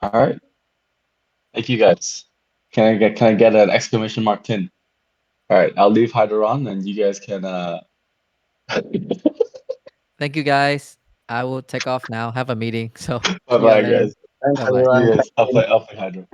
All right. Thank you guys. Can I get an exclamation mark 10? All right, I'll leave Hydra on and you guys can Thank you, guys. I will take off now, have a meeting. So bye see you bye later. guys. Thanks, Bye bye. See everyone. you guys. I'll play Hydra.